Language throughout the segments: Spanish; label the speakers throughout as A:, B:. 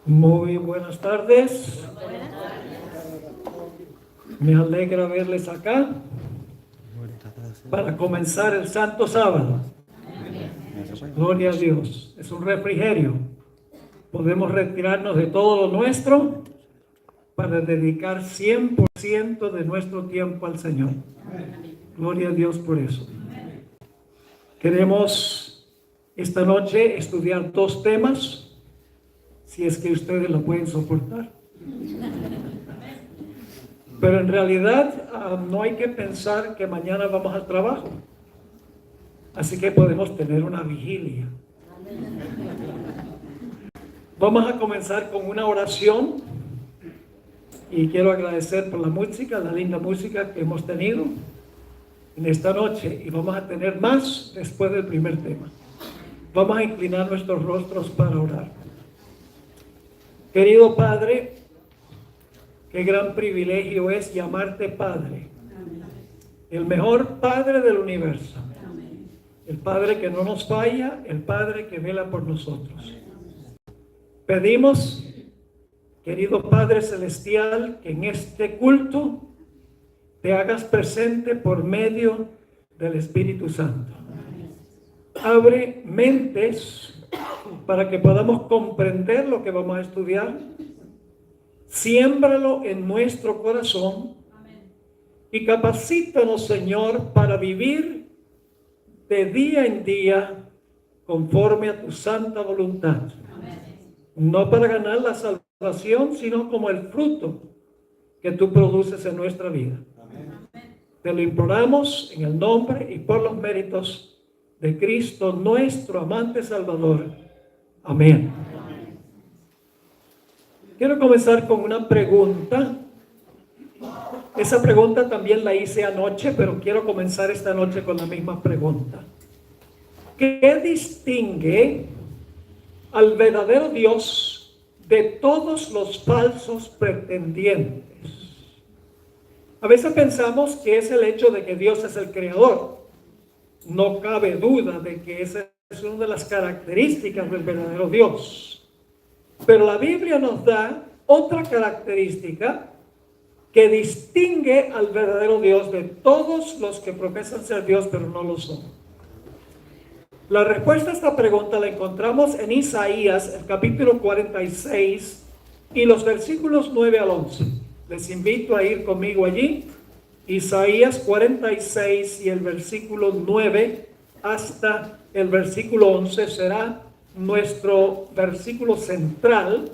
A: Muy buenas tardes. Me alegra verles acá para comenzar el Santo Sábado. Gloria a Dios. Es un refrigerio. Podemos retirarnos de todo lo nuestro para dedicar 100% de nuestro tiempo al Señor. Gloria a Dios por eso. Queremos esta noche estudiar dos temas, si es que ustedes lo pueden soportar. Pero en realidad no hay que pensar que mañana vamos al trabajo. Así que podemos tener una vigilia. Vamos a comenzar con una oración. Y quiero agradecer por la música, la linda música que hemos tenido en esta noche. Y vamos a tener más después del primer tema. Vamos a inclinar nuestros rostros para orar. Querido Padre, qué gran privilegio es llamarte Padre. El mejor Padre del universo. El Padre que no nos falla, el Padre que vela por nosotros. Pedimos, querido Padre Celestial, que en este culto te hagas presente por medio del Espíritu Santo. Abre mentes para que podamos comprender lo que vamos a estudiar. Siémbralo en nuestro corazón y capacítanos, Señor, para vivir de día en día conforme a tu santa voluntad. No para ganar la salvación, sino como el fruto que tú produces en nuestra vida. Te lo imploramos en el nombre y por los méritos de Cristo, nuestro amante Salvador. Amén. Quiero comenzar con una pregunta. Esa pregunta también la hice anoche, pero quiero comenzar esta noche con la misma pregunta. ¿Qué distingue al verdadero Dios de todos los falsos pretendientes? A veces pensamos que es el hecho de que Dios es el creador. No cabe duda de que esa es una de las características del verdadero Dios. Pero la Biblia nos da otra característica que distingue al verdadero Dios de todos los que profesan ser Dios, pero no lo son. La respuesta a esta pregunta la encontramos en Isaías, el capítulo 46 y los versículos 9 al 11. Les invito a ir conmigo allí. Isaías 46 y el versículo 9 hasta el versículo 11 será nuestro versículo central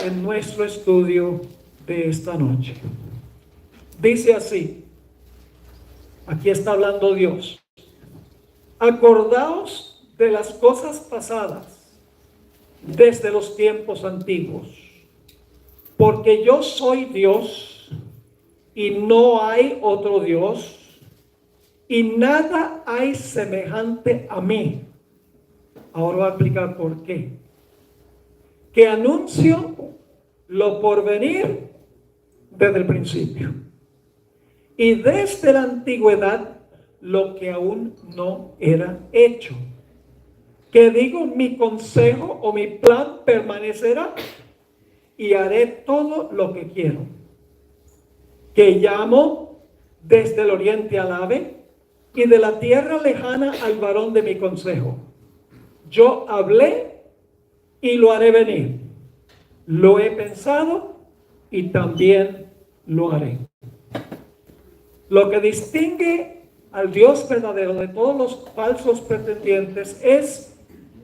A: en nuestro estudio de esta noche. Dice así, aquí está hablando Dios: acordaos de las cosas pasadas desde los tiempos antiguos, porque yo soy Dios y no hay otro Dios, y nada hay semejante a mí. Ahora voy a explicar por qué. Que anuncio lo por venir desde el principio, y desde la antigüedad lo que aún no era hecho. Que digo, mi consejo o mi plan permanecerá, y haré todo lo que quiero. Que llamo desde el oriente al ave, y de la tierra lejana al varón de mi consejo. Yo hablé y lo haré venir. Lo he pensado y también lo haré. Lo que distingue al Dios verdadero de todos los falsos pretendientes es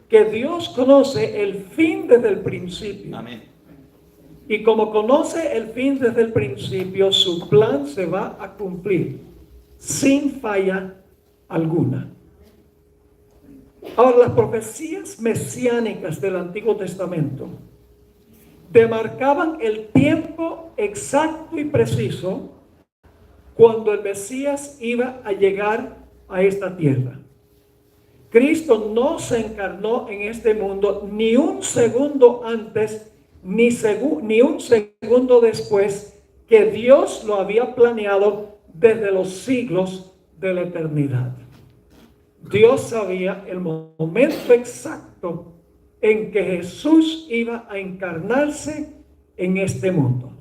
A: que Dios conoce el fin desde el principio. Amén. Y como conoce el fin desde el principio, su plan se va a cumplir sin falla alguna. Ahora, las profecías mesiánicas del Antiguo Testamento demarcaban el tiempo exacto y preciso cuando el Mesías iba a llegar a esta tierra. Cristo no se encarnó en este mundo ni un segundo antes, ni un segundo después, que Dios lo había planeado desde los siglos de la eternidad. Dios sabía el momento exacto en que Jesús iba a encarnarse en este mundo.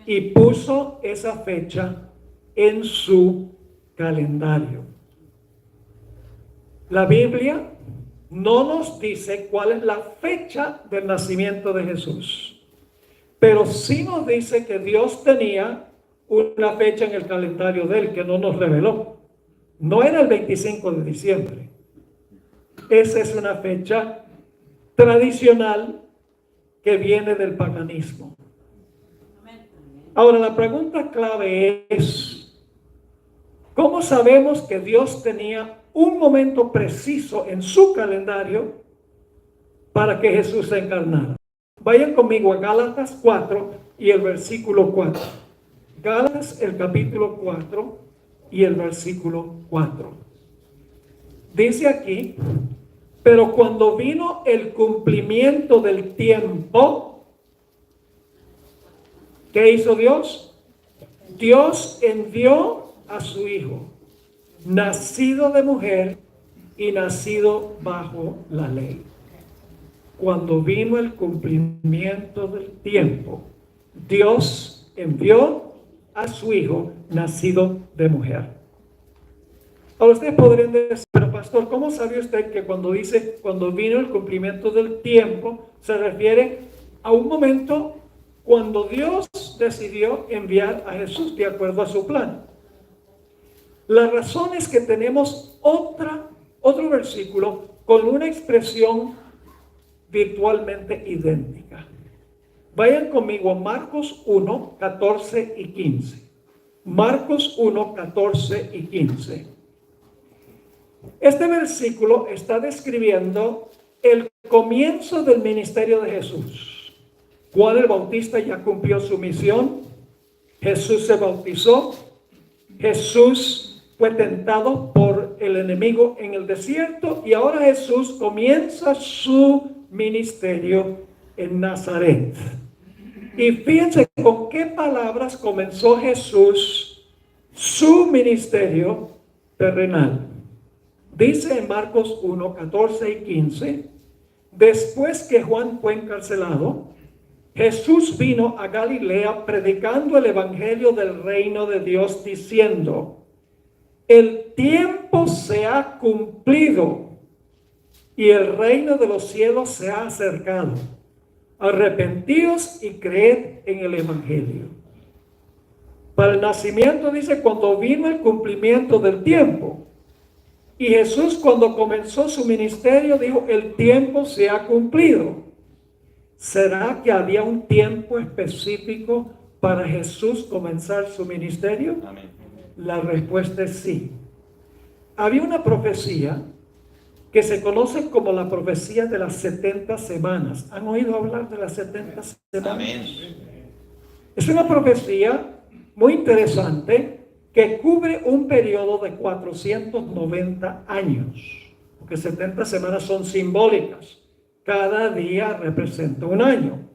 A: Y puso esa fecha en su calendario. La Biblia no nos dice cuál es la fecha del nacimiento de Jesús, pero sí nos dice que Dios tenía una fecha en el calendario de él que no nos reveló. No era el 25 de diciembre. Esa es una fecha tradicional que viene del paganismo. Ahora, la pregunta clave es, ¿cómo sabemos que Dios tenía un momento preciso en su calendario para que Jesús se encarnara? Vayan conmigo a Gálatas 4 y el versículo 4. Gálatas, el capítulo 4 y el versículo 4. Dice aquí: pero cuando vino el cumplimiento del tiempo, ¿qué hizo Dios? Dios envió a su Hijo, nacido de mujer y nacido bajo la ley. Cuando vino el cumplimiento del tiempo, Dios envió a su Hijo, nacido de mujer. Ahora ustedes podrían decir, pero pastor, ¿cómo sabe usted que cuando dice cuando vino el cumplimiento del tiempo se refiere a un momento cuando Dios decidió enviar a Jesús de acuerdo a su plan? La razón es que tenemos otro versículo con una expresión virtualmente idéntica. Vayan conmigo a Marcos 1, 14 y 15. Marcos 1, 14 y 15. Este versículo está describiendo el comienzo del ministerio de Jesús. Juan el Bautista ya cumplió su misión. Jesús se bautizó. Jesús fue tentado por el enemigo en el desierto y ahora Jesús comienza su ministerio en Nazaret. Y fíjense con qué palabras comenzó Jesús su ministerio terrenal. Dice en Marcos 1, 14 y 15, después que Juan fue encarcelado, Jesús vino a Galilea predicando el evangelio del reino de Dios, diciendo: el tiempo se ha cumplido y el reino de los cielos se ha acercado. Arrepentíos y creed en el evangelio. Para el nacimiento dice cuando vino el cumplimiento del tiempo. Y Jesús, cuando comenzó su ministerio, dijo: el tiempo se ha cumplido. ¿Será que había un tiempo específico para Jesús comenzar su ministerio? Amén. La respuesta es sí. Había una profecía que se conoce como la profecía de las 70 semanas. ¿Han oído hablar de las 70 semanas? Amén. Es una profecía muy interesante que cubre un periodo de 490 años, porque 70 semanas son simbólicas. Cada día representa un año.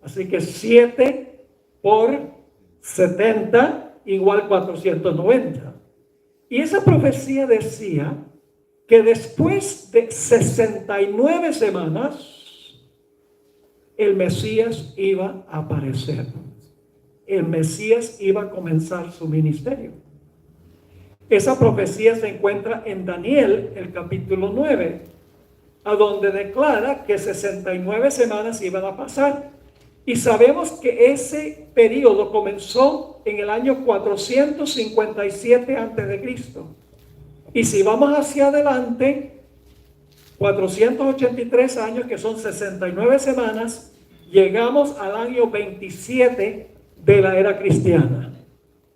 A: Así que 7 por 70 igual 490. Y esa profecía decía que después de 69 semanas, el Mesías iba a aparecer. El Mesías iba a comenzar su ministerio. Esa profecía se encuentra en Daniel, el capítulo 9, a donde declara que 69 semanas iban a pasar. Y sabemos que ese periodo comenzó en el año 457 a.C. Y si vamos hacia adelante, 483 años, que son 69 semanas, llegamos al año 27 de la era cristiana.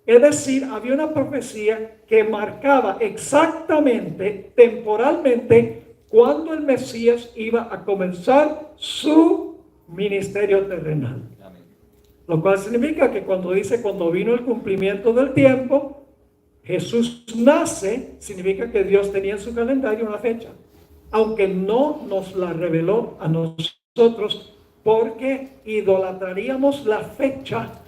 A: Es decir, había una profecía que marcaba exactamente, temporalmente, cuando el Mesías iba a comenzar su ministerio terrenal. Amén. Lo cual significa que cuando dice cuando vino el cumplimiento del tiempo, Jesús nace, significa que Dios tenía en su calendario una fecha, aunque no nos la reveló a nosotros, porque idolatraríamos la fecha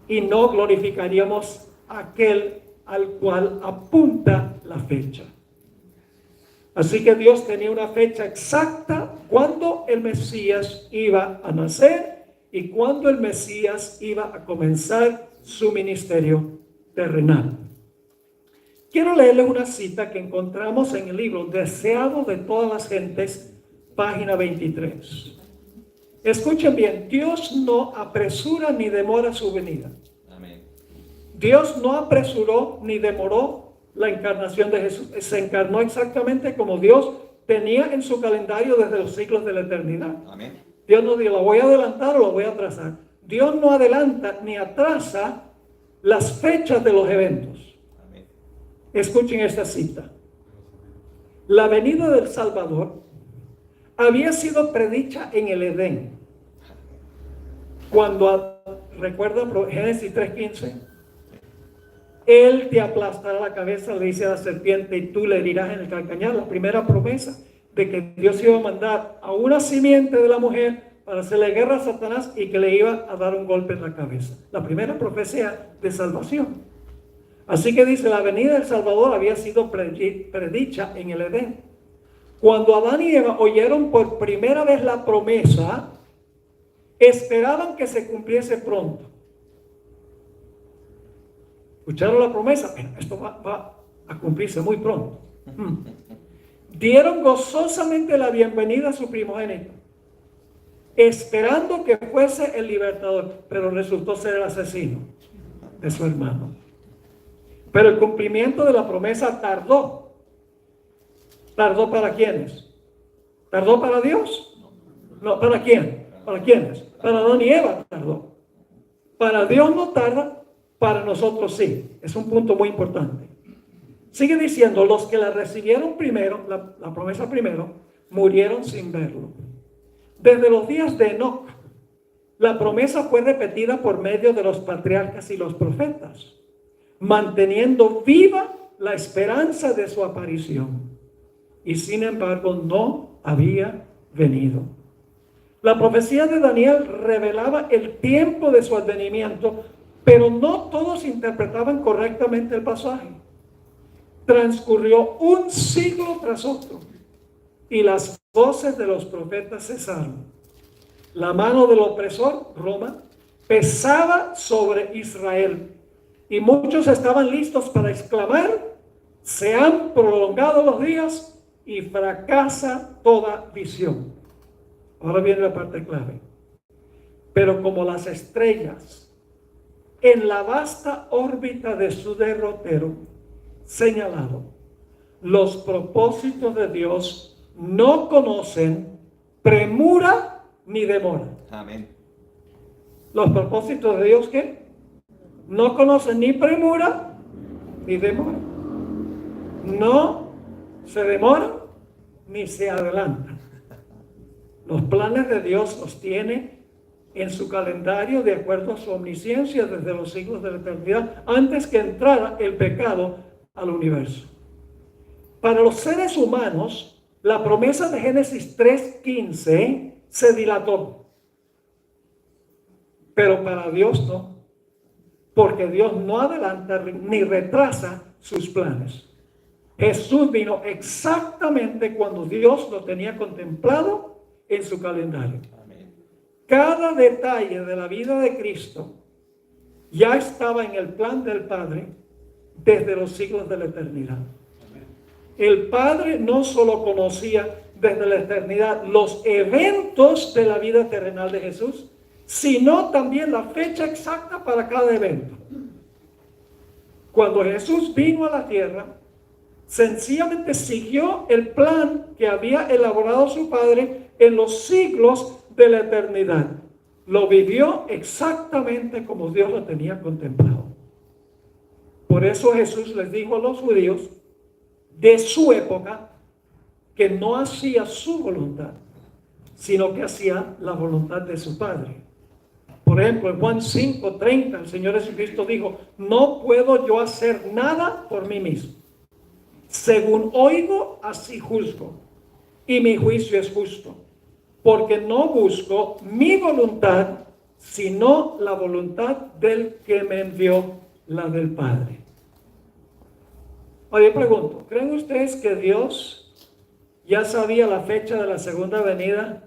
A: y no glorificaríamos a aquel al cual apunta la fecha. Así que Dios tenía una fecha exacta cuándo el Mesías iba a nacer y cuándo el Mesías iba a comenzar su ministerio terrenal. Quiero leerles una cita que encontramos en el libro Deseado de todas las gentes, página 23. Escuchen bien, Dios no apresura ni demora su venida.
B: Amén.
A: Dios no apresuró ni demoró la encarnación de Jesús. Se encarnó exactamente como Dios tenía en su calendario desde los siglos de la eternidad.
B: Amén.
A: Dios no dijo, ¿la voy a adelantar o la voy a atrasar? Dios no adelanta ni atrasa las fechas de los eventos.
B: Amén.
A: Escuchen esta cita. La venida del Salvador había sido predicha en el Edén. Cuando, recuerda Génesis 3:15, Él te aplastará la cabeza, le dice a la serpiente, y tú le herirás en el calcañar. La primera promesa de que Dios iba a mandar a una simiente de la mujer para hacerle guerra a Satanás y que le iba a dar un golpe en la cabeza. La primera profecía de salvación. Así que dice, la venida del Salvador había sido predicha en el Edén. Cuando Adán y Eva oyeron por primera vez la promesa, esperaban que se cumpliese pronto. Escucharon la promesa, esto va a cumplirse muy pronto. Dieron gozosamente la bienvenida a su primogénito, esperando que fuese el libertador, pero resultó ser el asesino de su hermano. Pero el cumplimiento de la promesa tardó. ¿Tardó para quiénes? ¿Tardó para Dios? No, ¿para quién? ¿Para quiénes? Para Adán y Eva tardó. Para Dios no tarda, para nosotros sí. Es un punto muy importante. Sigue diciendo, los que la recibieron primero, la promesa primero, murieron sin verlo. Desde los días de Enoc, la promesa fue repetida por medio de los patriarcas y los profetas, manteniendo viva la esperanza de su aparición. Y sin embargo no había venido. La profecía de Daniel revelaba el tiempo de su advenimiento, pero no todos interpretaban correctamente el pasaje. Transcurrió un siglo tras otro y las voces de los profetas cesaron. La mano del opresor, Roma, pesaba sobre Israel y muchos estaban listos para exclamar, se han prolongado los días y fracasa toda visión. Ahora viene la parte clave. Pero como las estrellas en la vasta órbita de su derrotero señalado, los propósitos de Dios no conocen premura ni demora.
B: Amén.
A: Los propósitos de Dios, ¿qué? No conocen ni premura ni demora. No se demoran ni se adelantan. Los planes de Dios los tiene en su calendario de acuerdo a su omnisciencia desde los siglos de la eternidad, antes que entrara el pecado al universo. Para los seres humanos, la promesa de Génesis 3:15 se dilató. Pero para Dios no, porque Dios no adelanta ni retrasa sus planes. Jesús vino exactamente cuando Dios lo tenía contemplado en su calendario.
B: Amén.
A: Cada detalle de la vida de Cristo ya estaba en el plan del Padre desde los siglos de la eternidad. El Padre no solo conocía desde la eternidad los eventos de la vida terrenal de Jesús, sino también la fecha exacta para cada evento. Cuando Jesús vino a la tierra, sencillamente siguió el plan que había elaborado su Padre en los siglos de la eternidad. Lo vivió exactamente como Dios lo tenía contemplado. Por eso Jesús les dijo a los judíos de su época que no hacía su voluntad, sino que hacía la voluntad de su Padre. Por ejemplo, en Juan 5:30, el Señor Jesucristo dijo, no puedo yo hacer nada por mí mismo. Según oigo, así juzgo, y mi juicio es justo, porque no busco mi voluntad, sino la voluntad del que me envió, la del Padre. Oye, pregunto, ¿creen ustedes que Dios ya sabía la fecha de la segunda venida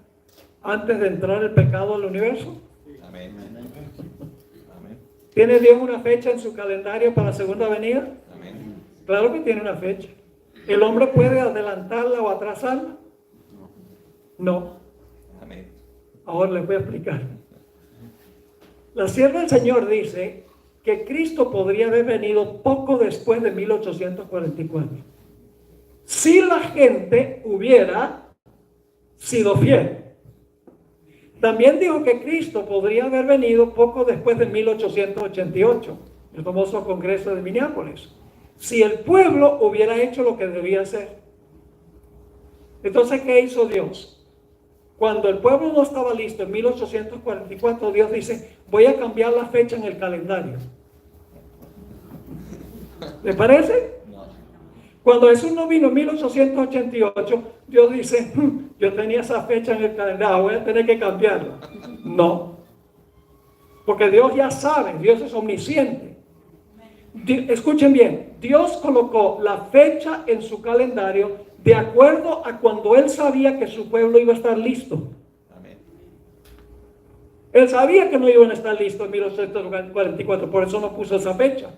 A: antes de entrar el pecado al universo?
B: Amén. Amén.
A: ¿Tiene Dios una fecha en su calendario para la segunda venida?
B: Amén.
A: Claro que tiene una fecha. ¿El hombre puede adelantarla o atrasarla? No.
B: Amén.
A: Ahora les voy a explicar. La sierva del Señor dice que Cristo podría haber venido poco después de 1844. Si la gente hubiera sido fiel. También dijo que Cristo podría haber venido poco después de 1888, el famoso Congreso de Minneapolis, si el pueblo hubiera hecho lo que debía hacer. Entonces, ¿qué hizo Dios? Cuando el pueblo no estaba listo en 1844, Dios dice, voy a cambiar la fecha en el calendario. ¿Le parece? Cuando Jesús no vino en 1888, Dios dice, yo tenía esa fecha en el calendario, voy a tener que cambiarla. No. Porque Dios ya sabe, Dios es omnisciente. Escuchen bien, Dios colocó la fecha en su calendario de acuerdo a cuando Él sabía que su pueblo iba a estar listo.
B: Amén.
A: Él sabía que no iban a estar listos en 1844, por eso no puso esa fecha.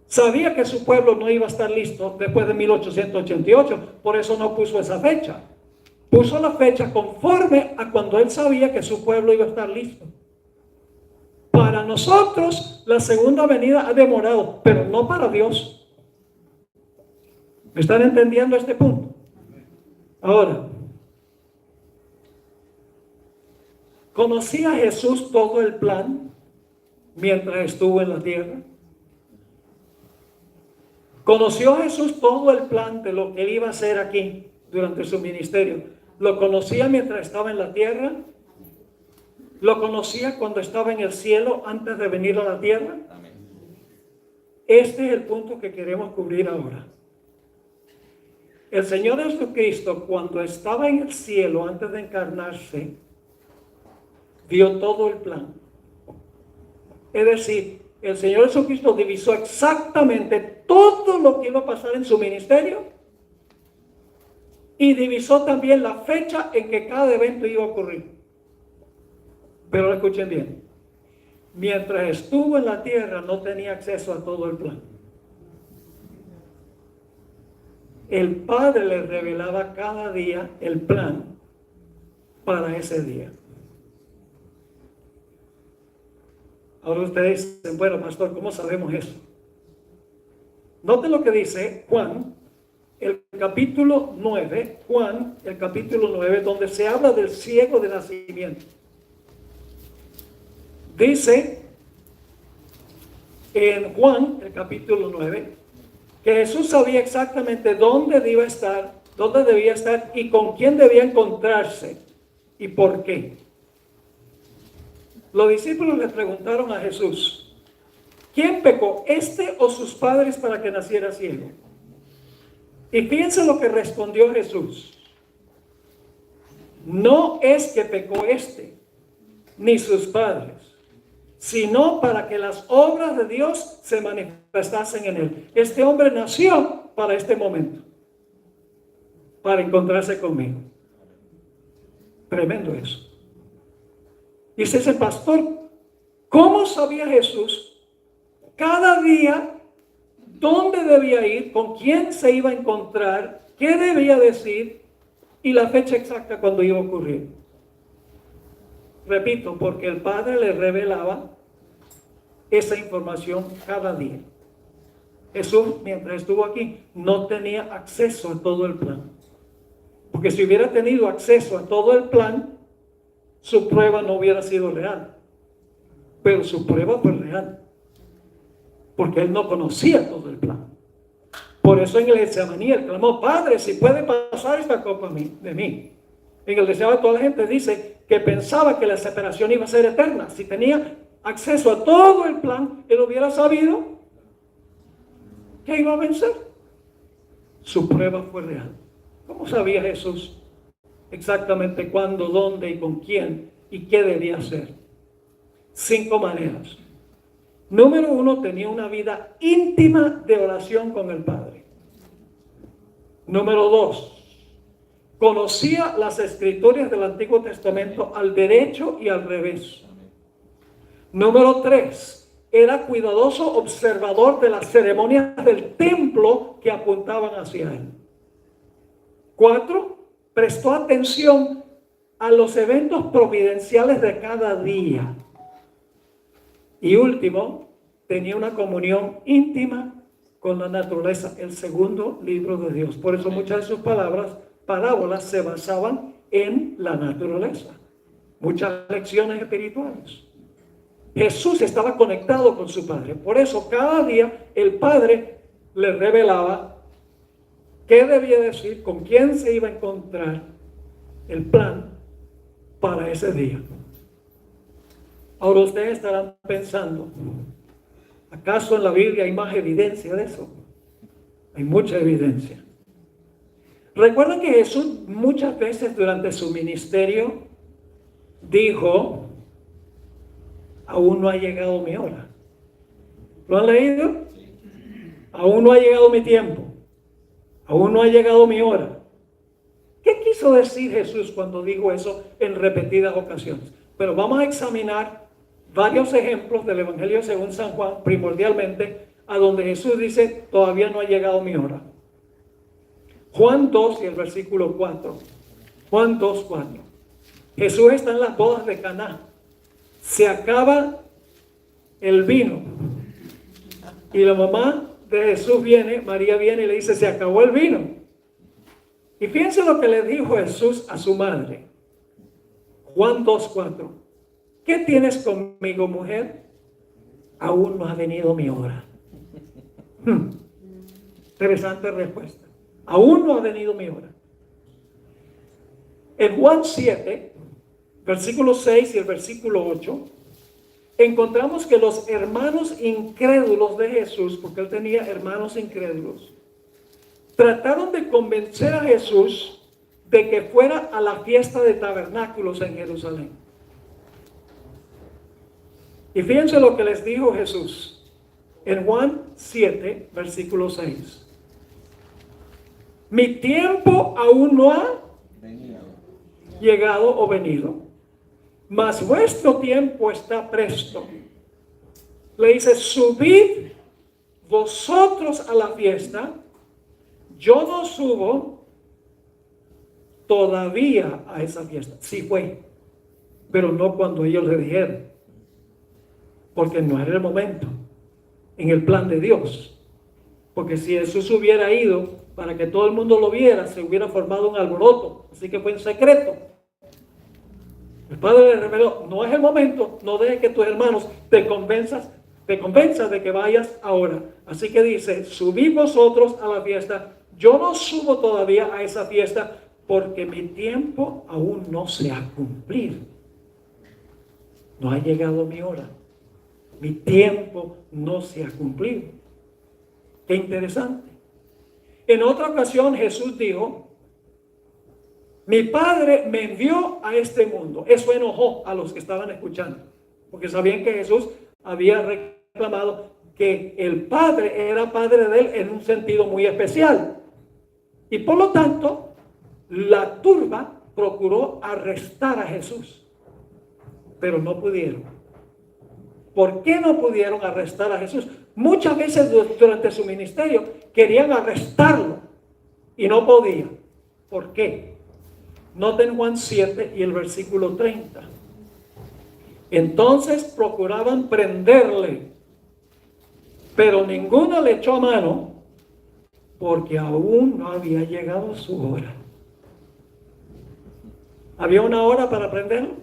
A: Sabía que su pueblo no iba a estar listo después de 1888, por eso no puso esa fecha. Puso la fecha conforme a cuando Él sabía que su pueblo iba a estar listo. Para nosotros, la segunda venida ha demorado, pero no para Dios. ¿Me están entendiendo este punto? Ahora, ¿conocía Jesús todo el plan mientras estuvo en la tierra? ¿Conoció Jesús todo el plan de lo que Él iba a hacer aquí durante su ministerio? ¿Lo conocía mientras estaba en la tierra? ¿Lo conocía cuando estaba en el cielo antes de venir a la tierra?
B: Amén.
A: Este es el punto que queremos cubrir ahora. El Señor Jesucristo, cuando estaba en el cielo antes de encarnarse, vio todo el plan. Es decir, el Señor Jesucristo divisó exactamente todo lo que iba a pasar en su ministerio y divisó también la fecha en que cada evento iba a ocurrir. Pero escuchen bien, mientras estuvo en la tierra no tenía acceso a todo el plan. El Padre le revelaba cada día el plan para ese día. Ahora ustedes dicen, bueno, pastor, ¿cómo sabemos eso? Noten lo que dice Juan, el capítulo 9, donde se habla del ciego de nacimiento. Dice en Juan, el capítulo 9, que Jesús sabía exactamente dónde debía estar y con quién debía encontrarse y por qué. Los discípulos le preguntaron a Jesús, ¿quién pecó, este o sus padres para que naciera ciego? Y fíjense lo que respondió Jesús. No es que pecó este, ni sus padres, sino para que las obras de Dios se manifestasen en él. Este hombre nació para este momento, para encontrarse conmigo. Tremendo eso. Dice ese pastor, ¿cómo sabía Jesús cada día dónde debía ir, con quién se iba a encontrar, qué debía decir y la fecha exacta cuando iba a ocurrir? Repito, porque el Padre le revelaba esa información cada día. Jesús, mientras estuvo aquí, no tenía acceso a todo el plan. Porque si hubiera tenido acceso a todo el plan, su prueba no hubiera sido real. Pero su prueba fue real. Porque él no conocía todo el plan. Por eso en el Getsemaní él clamó, Padre, si puede pasar esta copa de mí. En el deseo de toda la gente dice que pensaba que la separación iba a ser eterna. Si tenía acceso a todo el plan, él hubiera sabido que iba a vencer. Su prueba fue real. ¿Cómo sabía Jesús exactamente cuándo, dónde y con quién y qué debía hacer? 5 maneras. Número 1, tenía una vida íntima de oración con el Padre. Número 2, Conocía las escrituras del Antiguo Testamento al derecho y al revés. Número 3, era cuidadoso observador de las ceremonias del templo que apuntaban hacia él. 4, prestó atención a los eventos providenciales de cada día. Y último, tenía una comunión íntima con la naturaleza, el segundo libro de Dios. Por eso muchas de sus parábolas se basaban en la naturaleza. Muchas lecciones espirituales. Jesús estaba conectado con su Padre. Por eso cada día el Padre le revelaba qué debía decir, con quién se iba a encontrar, el plan para ese día. Ahora ustedes estarán pensando, ¿acaso en la Biblia hay más evidencia de eso? Hay mucha evidencia. Recuerden que Jesús muchas veces durante su ministerio dijo: aún no ha llegado mi hora. ¿Lo han leído? Aún no ha llegado mi tiempo. Aún no ha llegado mi hora. ¿Qué quiso decir Jesús cuando dijo eso en repetidas ocasiones? Pero vamos a examinar varios ejemplos del Evangelio según San Juan, primordialmente, a donde Jesús dice: todavía no ha llegado mi hora. Juan 2 y el versículo 4. Juan 2, 4. Jesús está en las bodas de Caná. Se acaba el vino. Y la mamá de Jesús viene, María viene y le dice: se acabó el vino. Y fíjense lo que le dijo Jesús a su madre. Juan 2, 4. ¿Qué tienes conmigo, mujer? Aún no ha venido mi hora. Interesante respuesta. Aún no ha venido mi hora. En Juan 7, versículo 6 y el versículo 8, encontramos que los hermanos incrédulos de Jesús, porque él tenía hermanos incrédulos, trataron de convencer a Jesús de que fuera a la fiesta de tabernáculos en Jerusalén. Y fíjense lo que les dijo Jesús en Juan 7, versículo 6. Mi tiempo aún no ha llegado o venido, mas vuestro tiempo está presto. Le dice: subid vosotros a la fiesta, yo no subo todavía a esa fiesta. Sí fue, pero no cuando ellos le dijeron, porque no era el momento en el plan de Dios. Porque si Jesús hubiera ido para que todo el mundo lo viera, se hubiera formado un alboroto. Así que fue en secreto. El Padre le reveló: no es el momento, no dejes que tus hermanos te convenzas de que vayas ahora. Así que dice: subid vosotros a la fiesta, yo no subo todavía a esa fiesta, porque mi tiempo aún no se ha cumplido. No ha llegado mi hora. Mi tiempo no se ha cumplido. Qué interesante. En otra ocasión Jesús dijo: mi Padre me envió a este mundo. Eso enojó a los que estaban escuchando, porque sabían que Jesús había reclamado que el Padre era Padre de él en un sentido muy especial. Y por lo tanto, la turba procuró arrestar a Jesús, pero no pudieron. ¿Por qué no pudieron arrestar a Jesús? Muchas veces durante su ministerio querían arrestarlo y no podían. ¿Por qué? Noten Juan 7 y el versículo 30. Entonces procuraban prenderle, pero ninguno le echó mano, porque aún no había llegado su hora. ¿Había una hora para prenderlo?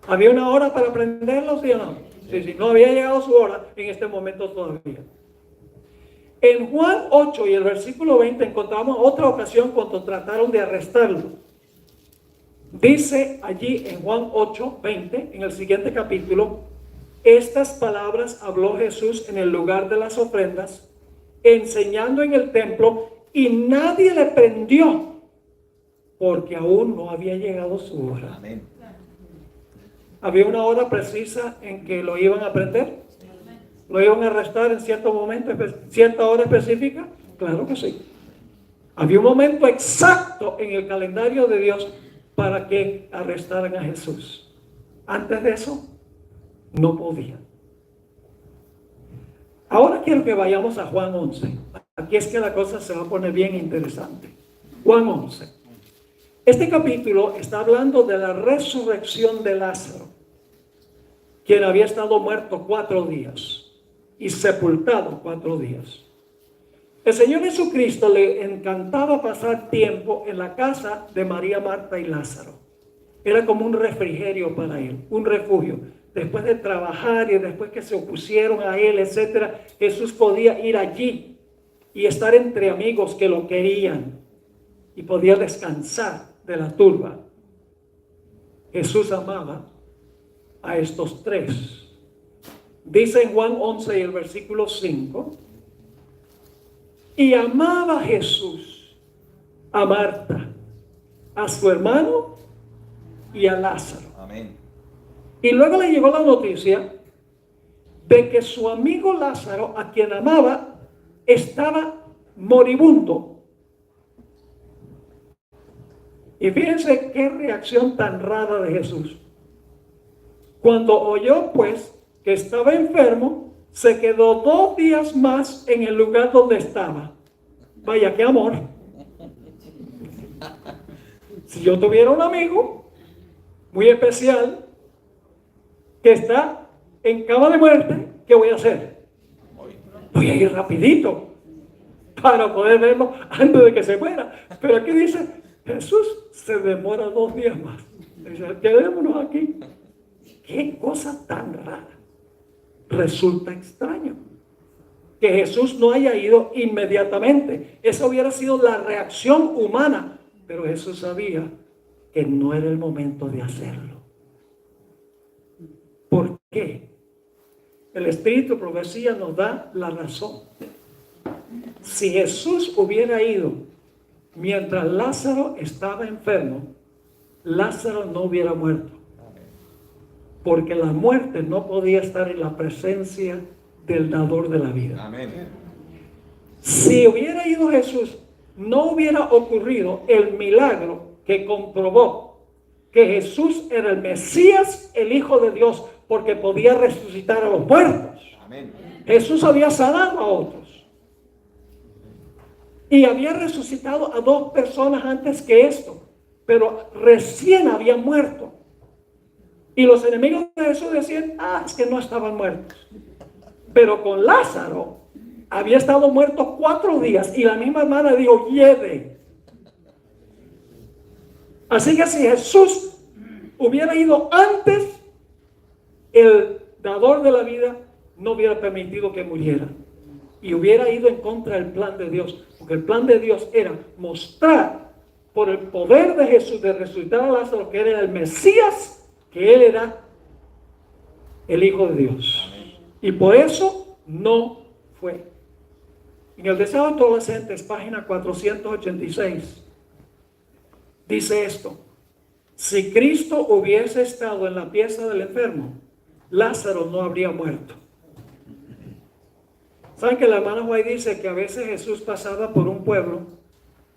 A: ¿Había una hora para prenderlo, sí o no? Sí, no había llegado su hora en este momento todavía. En Juan 8 y el versículo 20 encontramos otra ocasión cuando trataron de arrestarlo. Dice allí en Juan 8, 20, en el siguiente capítulo: estas palabras habló Jesús en el lugar de las ofrendas, enseñando en el templo, y nadie le prendió, porque aún no había llegado su hora.
B: Amén.
A: ¿Había una hora precisa en que lo iban a prender? ¿Lo iban a arrestar en cierto momento, cierta hora específica? Claro que sí. Había un momento exacto en el calendario de Dios para que arrestaran a Jesús. Antes de eso, no podían. Ahora quiero que vayamos a Juan 11. Aquí es que la cosa se va a poner bien interesante. Juan 11. Este capítulo está hablando de la resurrección de Lázaro, quien había estado muerto 4 días y sepultado 4 días. El Señor Jesucristo le encantaba pasar tiempo en la casa de María, Marta y Lázaro. Era como un refrigerio para él, un refugio. Después de trabajar y después que se opusieron a él, etcétera, Jesús podía ir allí y estar entre amigos que lo querían y podía descansar de la turba. Jesús amaba a estos 3. Dice en Juan 11 y el versículo 5: y amaba Jesús a Marta, a su hermano y a Lázaro.
B: Amén.
A: Y luego le llegó la noticia de que su amigo Lázaro, a quien amaba, estaba moribundo. Y fíjense qué reacción tan rara de Jesús. Cuando oyó pues que estaba enfermo, se quedó 2 días más en el lugar donde estaba. Vaya, qué amor. Si yo tuviera un amigo muy especial que está en cama de muerte, ¿qué voy a hacer? Voy a ir rapidito para poder verlo antes de que se muera. Pero aquí dice, Jesús se demora 2 días más. Dice, quedémonos aquí. Qué cosa tan rara. Resulta extraño que Jesús no haya ido inmediatamente. Esa hubiera sido la reacción humana, pero Jesús sabía que no era el momento de hacerlo. ¿Por qué? El Espíritu de Profecía nos da la razón. Si Jesús hubiera ido mientras Lázaro estaba enfermo, Lázaro no hubiera muerto. Porque la muerte no podía estar en la presencia del dador de la vida.
B: Amén.
A: Si hubiera ido Jesús, no hubiera ocurrido el milagro que comprobó que Jesús era el Mesías, el Hijo de Dios, porque podía resucitar a los muertos.
B: Amén.
A: Jesús había sanado a otros y había resucitado a 2 personas antes que esto, pero recién habían muerto. Y los enemigos de Jesús decían, es que no estaban muertos. Pero con Lázaro había estado muerto 4 días y la misma hermana dijo, lleve. Así que si Jesús hubiera ido antes, el dador de la vida no hubiera permitido que muriera. Y hubiera ido en contra del plan de Dios. Porque el plan de Dios era mostrar por el poder de Jesús de resucitar a Lázaro que él era el Mesías, que él era el Hijo de Dios. Y por eso no fue. En el Deseo de Adolescentes, página 486, dice esto: si Cristo hubiese estado en la pieza del enfermo, Lázaro no habría muerto. ¿Saben que la hermana White dice que a veces Jesús pasaba por un pueblo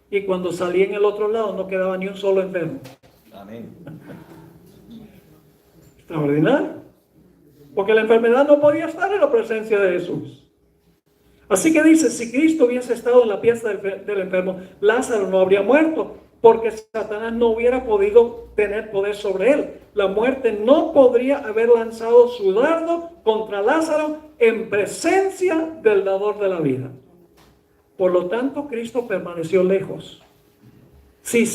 A: y cuando salía en el otro lado no quedaba ni un solo enfermo?
B: Amén.
A: Extraordinario. Porque la enfermedad no podía estar en la presencia de Jesús. Así que dice, si Cristo hubiese estado en la pieza del enfermo, Lázaro no habría muerto, porque Satanás no hubiera podido tener poder sobre él. La muerte no podría haber lanzado su dardo contra Lázaro en presencia del dador de la vida. Por lo tanto, Cristo permaneció lejos. Si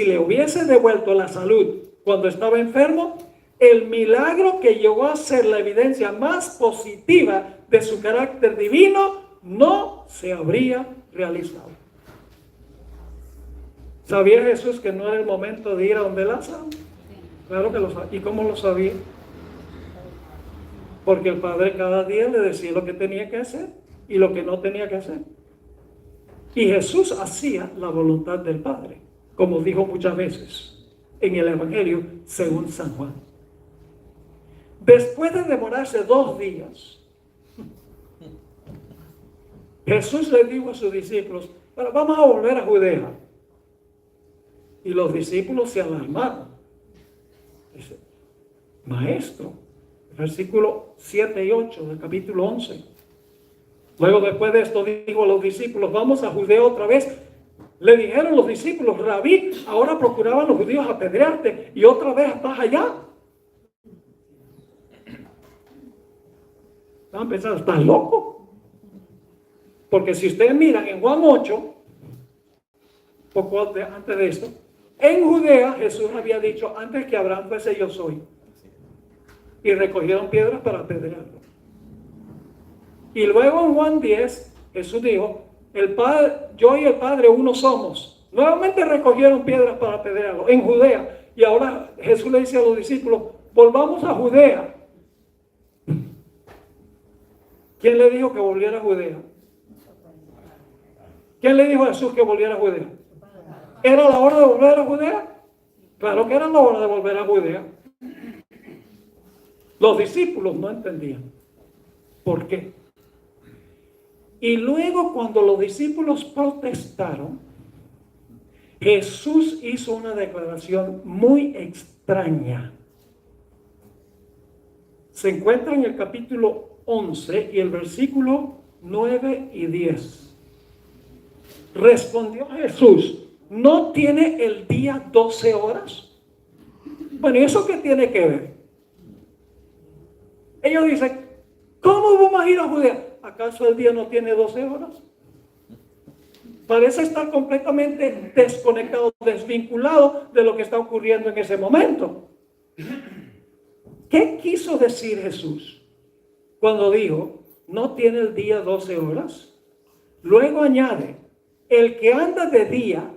A: le hubiese devuelto la salud cuando estaba enfermo, el milagro que llegó a ser la evidencia más positiva de su carácter divino no se habría realizado. ¿Sabía Jesús que no era el momento de ir a donde Lázaro? Claro que lo sabía. ¿Y cómo lo sabía? Porque el Padre cada día le decía lo que tenía que hacer y lo que no tenía que hacer. Y Jesús hacía la voluntad del Padre, como dijo muchas veces en el Evangelio según San Juan. Después de demorarse 2 días, Jesús le dijo a sus discípulos, Pero vamos a volver a Judea. Y los discípulos se alarmaron. Dice, maestro, versículo 7 y 8 del capítulo 11. Luego después de esto dijo a los discípulos, vamos a Judea otra vez. Le dijeron los discípulos, Rabí, ahora procuraban los judíos apedrearte y otra vez vas allá. Estaban pensando, ¿estás loco? Porque si ustedes miran en Juan 8, poco antes de esto, en Judea Jesús había dicho, antes que Abraham fuese yo soy. Y recogieron piedras para apedrearlo. Y luego en Juan 10, Jesús dijo, el Padre, yo y el Padre uno somos. Nuevamente recogieron piedras para apedrearlo en Judea. Y ahora Jesús le dice a los discípulos, volvamos a Judea. ¿Quién le dijo que volviera a Judea? ¿Quién le dijo a Jesús que volviera a Judea? ¿Era la hora de volver a Judea? Claro que era la hora de volver a Judea. Los discípulos no entendían. ¿Por qué? Y luego cuando los discípulos protestaron, Jesús hizo una declaración muy extraña. Se encuentra en el capítulo 11 y el versículo 9 y 10. Respondió Jesús, ¿no tiene el día 12 horas? Bueno, ¿y eso qué tiene que ver? Ellos dicen, ¿cómo vamos a ir a Judea? ¿Acaso el día no tiene 12 horas? Parece estar completamente desconectado, desvinculado de lo que está ocurriendo en ese momento. ¿Qué quiso decir Jesús cuando dijo, no tiene el día 12 horas? Luego añade, el que anda de día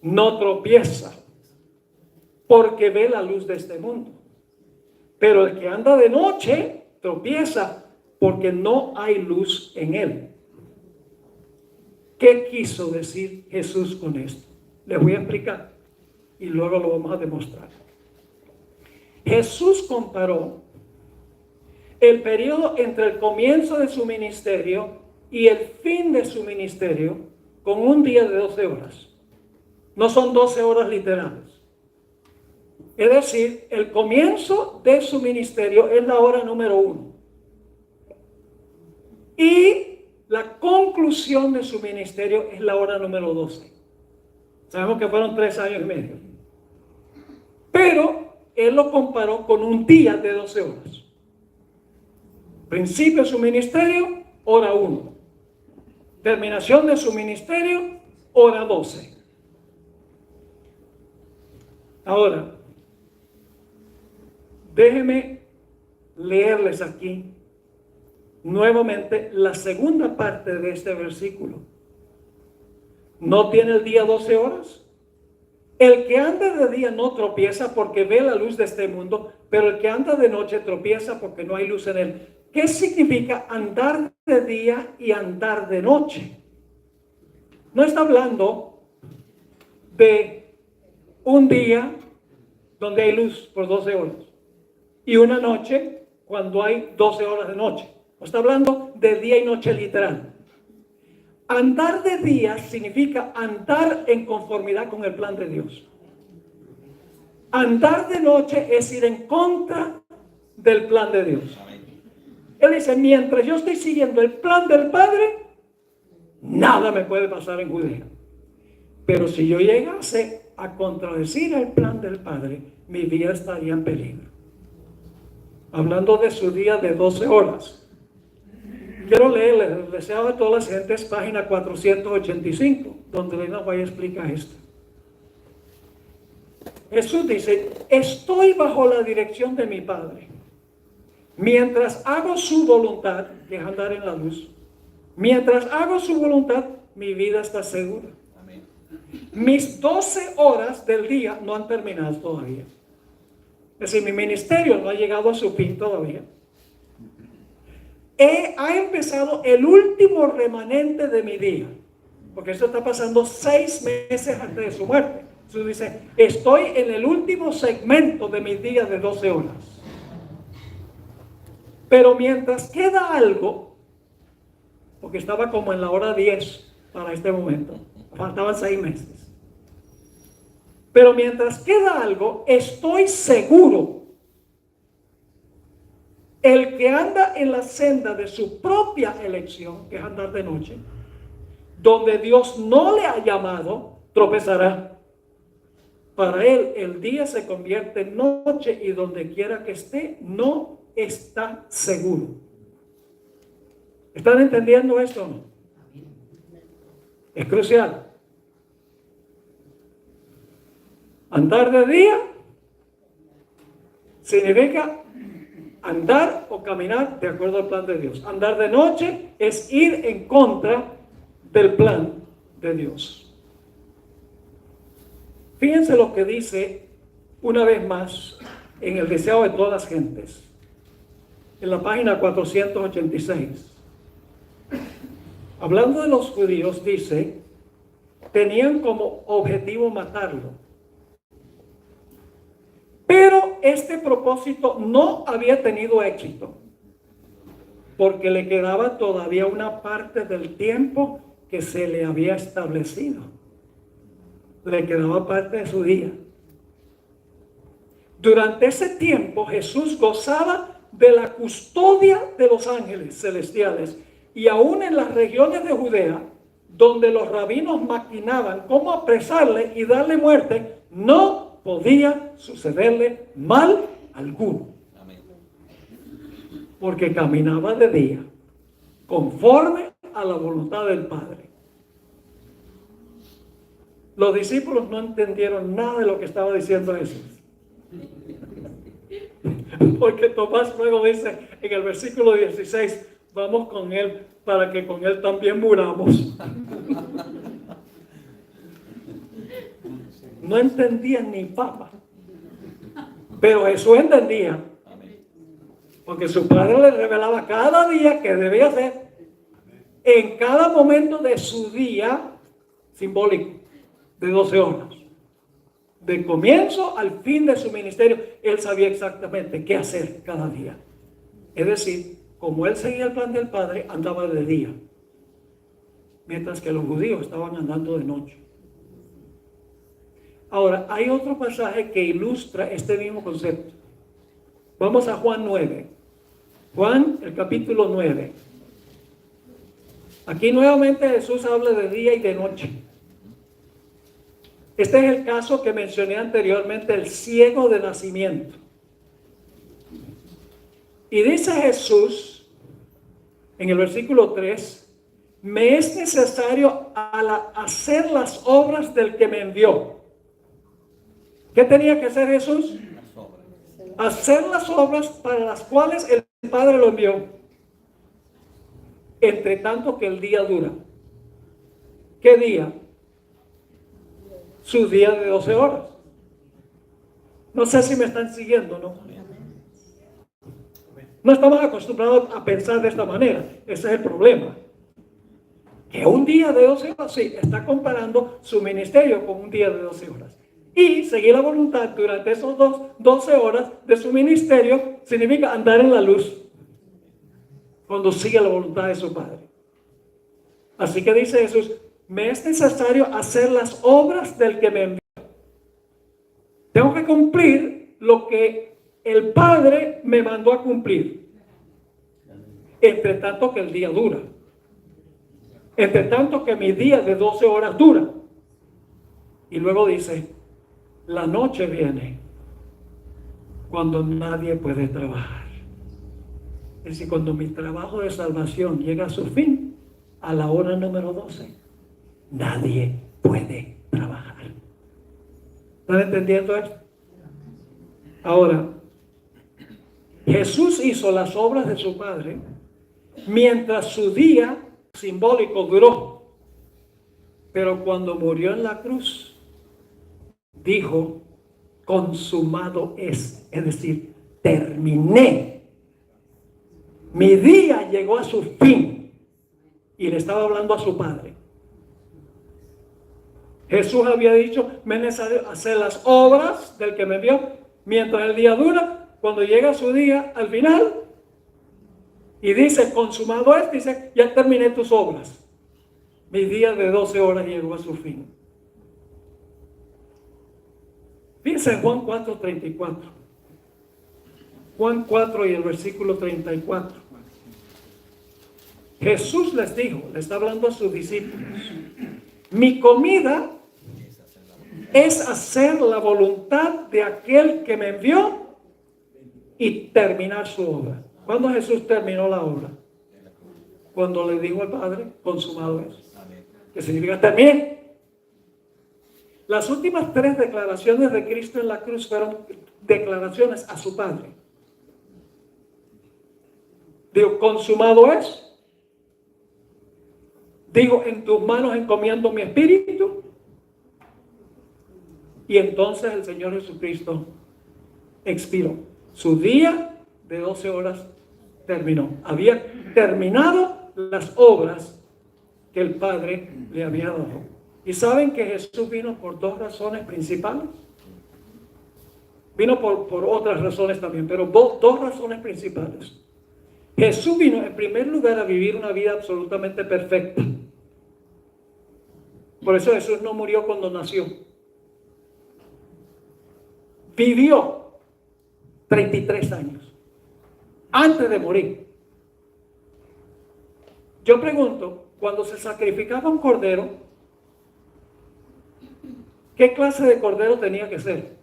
A: no tropieza, porque ve la luz de este mundo. Pero el que anda de noche tropieza, porque no hay luz en él. ¿Qué quiso decir Jesús con esto? Les voy a explicar y luego lo vamos a demostrar. Jesús comparó el periodo entre el comienzo de su ministerio y el fin de su ministerio con un día de 12 horas. No son 12 horas literales. Es decir, el comienzo de su ministerio es la hora número 1. Y la conclusión de su ministerio es la hora número 12. Sabemos que fueron 3 años y medio. Pero él lo comparó con un día de 12 horas. Principio de su ministerio, hora 1. Terminación de su ministerio, hora 12. Ahora, déjenme leerles aquí nuevamente la segunda parte de este versículo. ¿No tiene el día 12 horas? El que anda de día no tropieza porque ve la luz de este mundo, pero el que anda de noche tropieza porque no hay luz en él. ¿Qué significa andar de día y andar de noche? No está hablando de un día donde hay luz por 12 horas y una noche cuando hay 12 horas de noche. No está hablando de día y noche literal. Andar de día significa andar en conformidad con el plan de Dios. Andar de noche es ir en contra del plan de Dios. Él dice, mientras yo estoy siguiendo el plan del Padre, nada me puede pasar en Judea. Pero si yo llegase a contradecir el plan del Padre, mi vida estaría en peligro. Hablando de su día de 12 horas. Quiero leerles el deseo de todas las gentes, página 485, donde Elena White explica esto. Jesús dice, estoy bajo la dirección de mi Padre. Mientras hago su voluntad, que es andar en la luz, mientras hago su voluntad, mi vida está segura. Amén. Mis 12 horas del día no han terminado todavía. Es decir, mi ministerio no ha llegado a su fin todavía. Ha empezado el último remanente de mi día, porque esto está pasando 6 meses antes de su muerte. Jesús dice, estoy en el último segmento de mi día de 12 horas. Pero mientras queda algo, porque estaba como en la hora 10, para este momento. Faltaban 6 meses. Pero mientras queda algo, estoy seguro, el que anda en la senda de su propia elección, que es andar de noche, donde Dios no le ha llamado, tropezará. Para él el día se convierte en noche y donde quiera que esté, no está seguro. ¿Están entendiendo esto o no? Es crucial. Andar de día significa andar o caminar de acuerdo al plan de Dios. Andar de noche es ir en contra del plan de Dios. Fíjense lo que dice una vez más en el deseo de todas las gentes, en la página 486. Hablando de los judíos, dice, tenían como objetivo matarlo. Pero este propósito no había tenido éxito, porque le quedaba todavía una parte del tiempo que se le había establecido. Le quedaba parte de su día. Durante ese tiempo Jesús gozaba de la custodia de los ángeles celestiales, y aún en las regiones de Judea, donde los rabinos maquinaban cómo apresarle y darle muerte, no podía sucederle mal alguno.
B: Amén.
A: Porque caminaba de día, conforme a la voluntad del Padre. Los discípulos no entendieron nada de lo que estaba diciendo Jesús. Porque Tomás luego dice en el versículo 16, vamos con él para que con él también muramos. No entendían ni papa. Pero Jesús entendía. Porque su Padre le revelaba cada día que debía hacer. En cada momento de su día simbólico de 12 horas. De comienzo al fin de su ministerio, él sabía exactamente qué hacer cada día. Es decir, como él seguía el plan del Padre, andaba de día. Mientras que los judíos estaban andando de noche. Ahora, hay otro pasaje que ilustra este mismo concepto. Vamos a Juan 9. Juan, el capítulo 9. Aquí nuevamente Jesús habla de día y de noche. Este es el caso que mencioné anteriormente, el ciego de nacimiento. Y dice Jesús, en el versículo 3, me es necesario hacer las obras del que me envió. ¿Qué tenía que hacer Jesús? Hacer las obras para las cuales el Padre lo envió. Entre tanto que el día dura. ¿Qué día? Su día de 12 horas. No sé si me están siguiendo, ¿no? No estamos acostumbrados a pensar de esta manera. Ese es el problema. Que un día de 12 horas, sí, está comparando su ministerio con un día de 12 horas. Y seguir la voluntad durante esos 12 horas de su ministerio significa andar en la luz. Cuando sigue la voluntad de su Padre. Así que dice Jesús, me es necesario hacer las obras del que me envió. Tengo que cumplir lo que el Padre me mandó a cumplir. Entre tanto que el día dura. Entre tanto que mi día de 12 horas dura. Y luego dice, la noche viene cuando nadie puede trabajar. Es decir, cuando mi trabajo de salvación llega a su fin, a la hora número 12, nadie puede trabajar. ¿Están entendiendo esto? Ahora, Jesús hizo las obras de su Padre mientras su día simbólico duró. Pero cuando murió en la cruz, dijo, consumado es decir, terminé. Mi día llegó a su fin. Y le estaba hablando a su Padre. Jesús había dicho, me es necesario hacer las obras del que me envió mientras el día dura. Cuando llega su día al final y dice, consumado es, dice, ya terminé tus obras. Mi día de 12 horas llegó a su fin. Piensa en Juan 4:34. Juan 4 y el versículo 34. Jesús les dijo, le está hablando a sus discípulos, mi comida es hacer la voluntad de aquel que me envió y terminar su obra. ¿Cuándo Jesús terminó la obra? Cuando le dijo al Padre, consumado es. Que significa terminé. Las últimas 3 declaraciones de Cristo en la cruz fueron declaraciones a su Padre. Digo, consumado es. Digo, en tus manos encomiendo mi espíritu. Y entonces el Señor Jesucristo expiró. Su día de 12 horas terminó. Había terminado las obras que el Padre le había dado. ¿Y saben que Jesús vino por 2 razones principales? Vino por otras razones también, pero 2 razones principales. Jesús vino en primer lugar a vivir una vida absolutamente perfecta. Por eso Jesús no murió cuando nació. Vivió 33 años antes de morir. Yo pregunto, cuando se sacrificaba un cordero, ¿qué clase de cordero tenía que ser?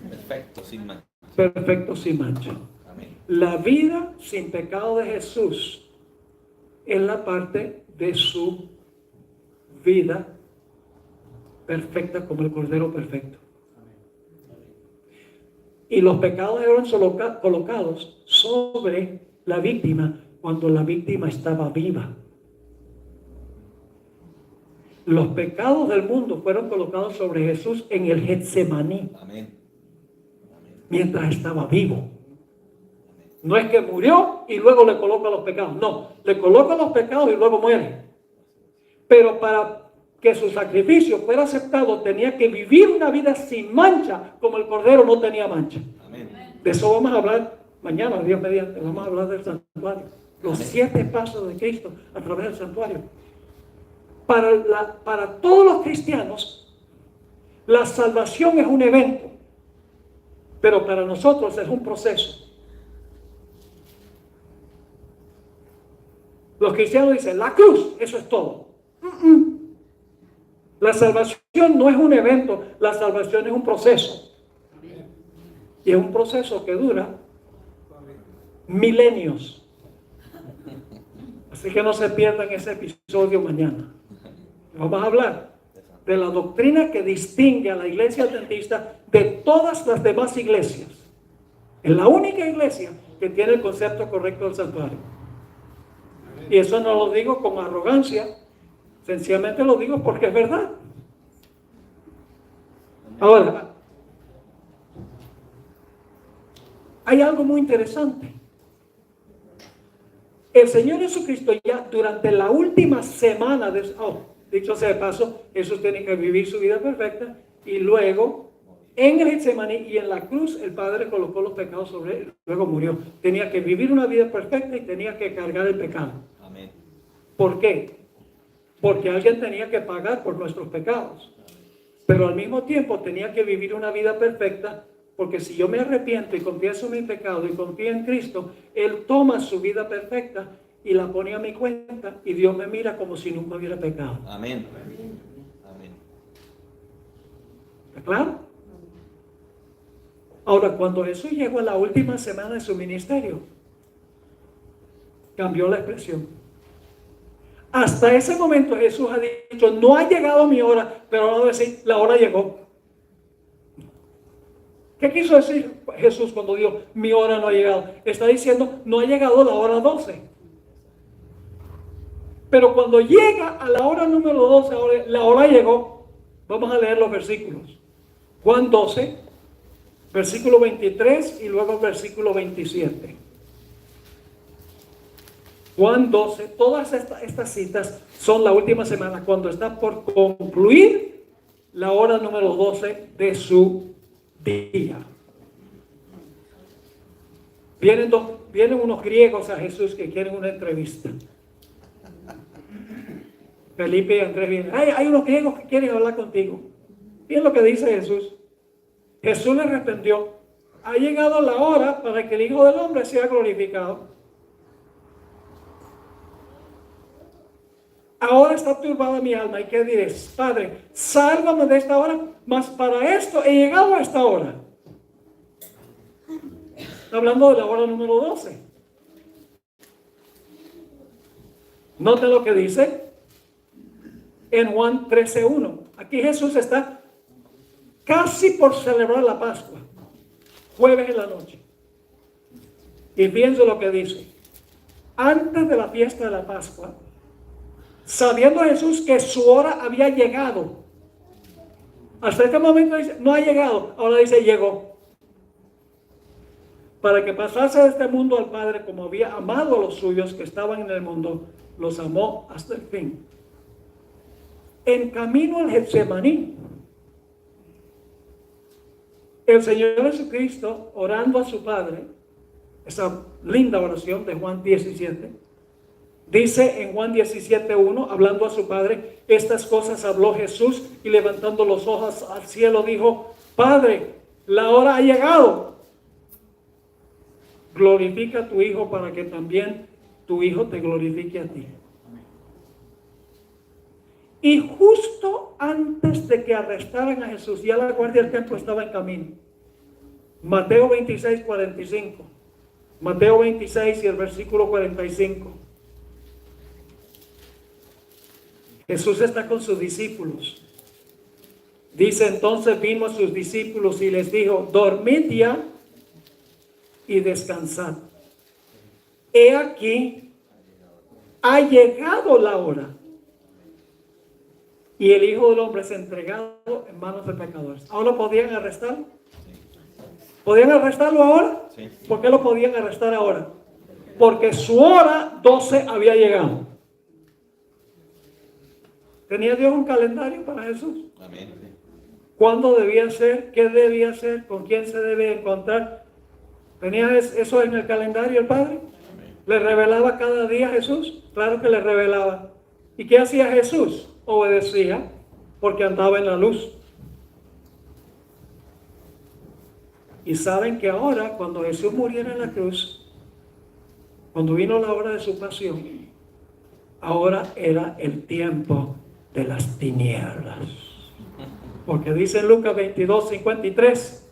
B: Perfecto, sin mancha.
A: Perfecto, sin mancha.
B: Amén.
A: La vida sin pecado de Jesús es la parte de su vida perfecta como el cordero perfecto. Y los pecados eran colocados sobre la víctima cuando la víctima estaba viva. Los pecados del mundo fueron colocados sobre Jesús en el Getsemaní.
B: Amén.
A: Mientras estaba vivo. No es que murió y luego le coloca los pecados. No, le coloca los pecados y luego muere. Pero para que su sacrificio fuera aceptado, tenía que vivir una vida sin mancha, como el cordero no tenía mancha.
B: Amén.
A: De eso vamos a hablar mañana, Dios mediante. Vamos a hablar del santuario. Los 7 pasos de Cristo a través del santuario. Para todos los cristianos, la salvación es un evento, pero para nosotros es un proceso. Los cristianos dicen, la cruz, eso es todo. La salvación no es un evento, la salvación es un proceso. Y es un proceso que dura milenios. Así que no se pierdan ese episodio mañana. Vamos a hablar de la doctrina que distingue a la iglesia adventista de todas las demás iglesias. Es la única iglesia que tiene el concepto correcto del santuario. Y eso no lo digo con arrogancia, sencillamente lo digo porque es verdad. Ahora, hay algo muy interesante. El Señor Jesucristo ya durante la última semana dicho sea de paso, Jesús tiene que vivir su vida perfecta y luego en el Getsemaní y en la cruz el Padre colocó los pecados sobre él, luego murió. Tenía que vivir una vida perfecta y tenía que cargar el pecado.
B: Amén.
A: ¿Por qué? Porque alguien tenía que pagar por nuestros pecados, pero al mismo tiempo tenía que vivir una vida perfecta, porque si yo me arrepiento y confieso mi pecado y confío en Cristo, Él toma su vida perfecta y la pone a mi cuenta y Dios me mira como si nunca hubiera pecado.
B: Amén. Amén.
A: ¿Está claro? Ahora, cuando Jesús llegó a la última semana de su ministerio, cambió la expresión. Hasta ese momento Jesús ha dicho, no ha llegado mi hora, pero ahora va a decir, la hora llegó. ¿Qué quiso decir Jesús cuando dijo, mi hora no ha llegado? Está diciendo, no ha llegado la hora 12. Pero cuando llega a la hora número 12, la hora llegó. Vamos a leer los versículos. Juan 12, versículo 23 y luego el versículo 27. Juan 12, todas estas citas son la última semana, cuando está por concluir la hora número 12 de su día. Vienen unos griegos a Jesús que quieren una entrevista. Felipe y Andrés vienen. Hay unos griegos que quieren hablar contigo. Miren lo que dice Jesús. Jesús les respondió: ha llegado la hora para que el Hijo del Hombre sea glorificado. Ahora está turbada mi alma. ¿Y qué diré? Padre, sálvame de esta hora, mas para esto he llegado a esta hora. Está hablando de la hora número 12. Note lo que dice en Juan 13:1. Aquí Jesús está casi por celebrar la Pascua, jueves en la noche. Y fíjense lo que dice. Antes de la fiesta de la Pascua, sabiendo Jesús que su hora había llegado. Hasta este momento dice, no ha llegado. Ahora dice, llegó. Para que pasase de este mundo al Padre, como había amado a los suyos que estaban en el mundo, los amó hasta el fin. En camino al Getsemaní, el Señor Jesucristo, orando a su Padre, esa linda oración de Juan 17, dice en Juan 17:1, hablando a su Padre, estas cosas habló Jesús y levantando los ojos al cielo dijo, Padre, la hora ha llegado. Glorifica a tu Hijo para que también tu Hijo te glorifique a ti. Y justo antes de que arrestaran a Jesús, ya la guardia del templo estaba en camino. Mateo 26:45. Mateo 26 y el versículo 45. Jesús está con sus discípulos. Dice, entonces vino a sus discípulos y les dijo, dormid ya y descansad. He aquí, ha llegado la hora. Y el Hijo del Hombre es entregado en manos de pecadores. ¿Ahora podían arrestarlo? ¿Podían arrestarlo ahora?
B: Sí.
A: ¿Por qué lo podían arrestar ahora? Porque su hora 12 había llegado. ¿Tenía Dios un calendario para Jesús?
B: Amén.
A: ¿Cuándo debía ser? ¿Qué debía ser? ¿Con quién se debe encontrar? ¿Tenía eso en el calendario el Padre?
B: Amén.
A: ¿Le revelaba cada día a Jesús? Claro que le revelaba. ¿Y qué hacía Jesús? Obedecía porque andaba en la luz. Y saben que ahora, cuando Jesús muriera en la cruz, cuando vino la hora de su pasión, ahora era el tiempo de las tinieblas. Porque dice en Lucas 22:53,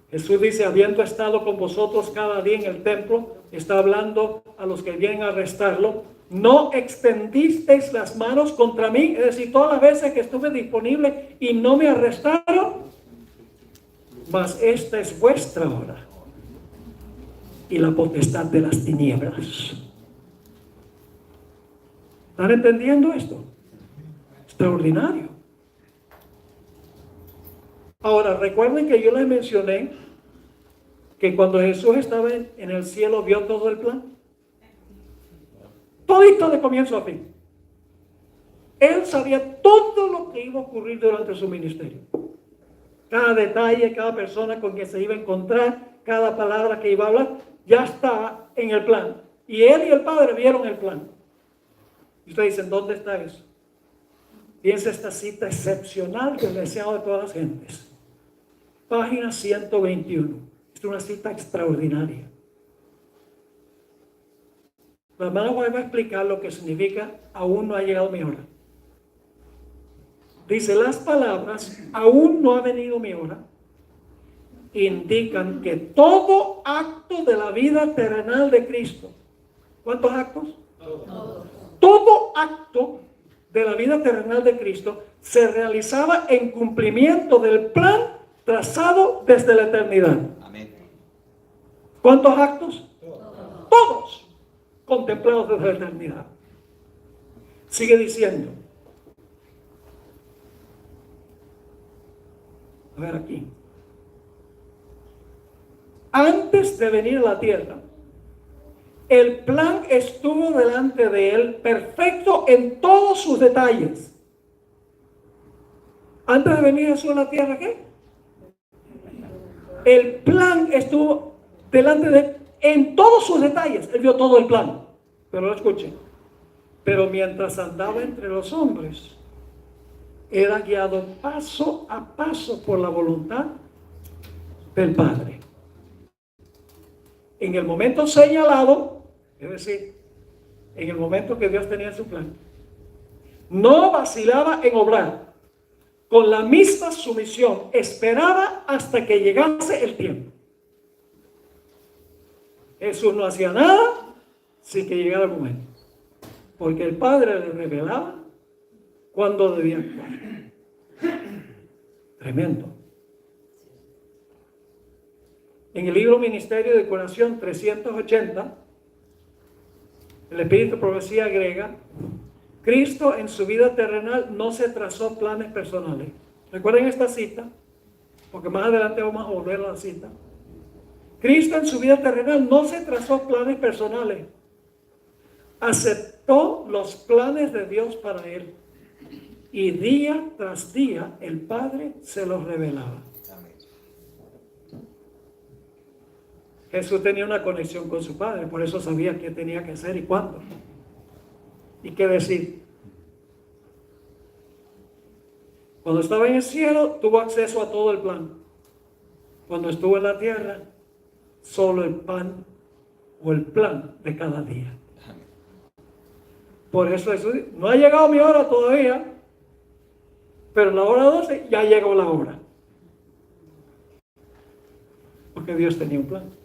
A: Jesús dice, habiendo estado con vosotros cada día en el templo, está hablando a los que vienen a arrestarlo, no extendisteis las manos contra mí, es decir, todas las veces que estuve disponible y no me arrestaron, mas esta es vuestra hora y la potestad de las tinieblas. ¿Están entendiendo esto? Extraordinario. Ahora, recuerden que yo les mencioné que cuando Jesús estaba en el cielo vio todo el plan. Todito de comienzo a fin. Él sabía todo lo que iba a ocurrir durante su ministerio. Cada detalle, cada persona con quien se iba a encontrar, cada palabra que iba a hablar, ya está en el plan. Y él y el Padre vieron el plan. Y ustedes dicen, ¿dónde está eso? Piensa esta cita excepcional del deseado de todas las gentes. Página 121. Es una cita extraordinaria. La hermana va a explicar lo que significa aún no ha llegado mi hora. Dice, las palabras aún no ha venido mi hora indican que todo acto de la vida terrenal de Cristo, ¿cuántos actos? Todo acto de la vida terrenal de Cristo se realizaba en cumplimiento del plan trazado desde la eternidad.
B: Amén.
A: ¿Cuántos actos? Todos contemplados desde la eternidad. Sigue diciendo. A ver aquí. Antes de venir a la tierra, el plan estuvo delante de él perfecto en todos sus detalles. Antes de venir Jesús a la tierra, ¿qué? El plan estuvo delante de él en todos sus detalles. Él vio todo el plan. Pero lo escuchen. pero mientras andaba entre los hombres, era guiado paso a paso por la voluntad del Padre. En el momento señalado, es decir, en el momento que Dios tenía su plan, no vacilaba en obrar. Con la misma sumisión, esperaba hasta que llegase el tiempo. Jesús no hacía nada sin que llegara el momento, porque el Padre le revelaba cuándo debía actuar. Tremendo. En el libro Ministerio de Curación 380, el Espíritu Profecía Griega, Cristo en su vida terrenal no se trazó planes personales. Recuerden esta cita, porque más adelante vamos a volver a la cita. Cristo en su vida terrenal no se trazó planes personales. Aceptó los planes de Dios para él. Y día tras día el Padre se los revelaba. Jesús tenía una conexión con su Padre, por eso sabía qué tenía que hacer y cuándo. Y qué decir. Cuando estaba en el cielo, tuvo acceso a todo el plan. Cuando estuvo en la tierra, solo el pan o el plan de cada día. Por eso Jesús dice, no ha llegado mi hora todavía, pero en la hora 12 ya llegó la hora. Porque Dios tenía un plan.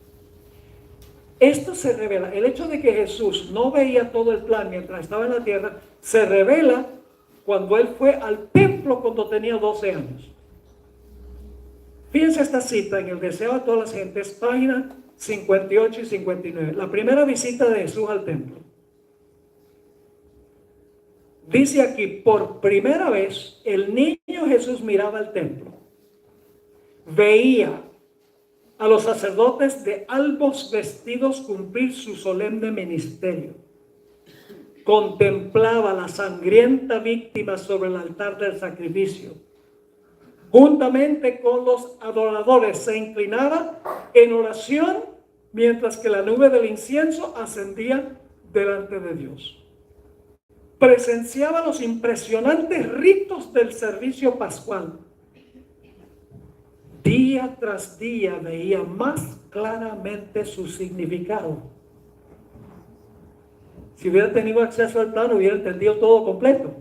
A: Esto se revela, el hecho de que Jesús no veía todo el plan mientras estaba en la tierra, se revela cuando él fue al templo cuando tenía 12 años. Fíjense esta cita en el Deseo a todas las gentes, páginas 58 y 59. La primera visita de Jesús al templo. Dice aquí, por primera vez, el niño Jesús miraba al templo. Veía a los sacerdotes de albos vestidos cumplir su solemne ministerio. Contemplaba la sangrienta víctima sobre el altar del sacrificio. Juntamente con los adoradores se inclinaba en oración mientras que la nube del incienso ascendía delante de Dios. Presenciaba los impresionantes ritos del servicio pascual. Día tras día veía más claramente su significado. Si hubiera tenido acceso al plan, hubiera entendido todo completo.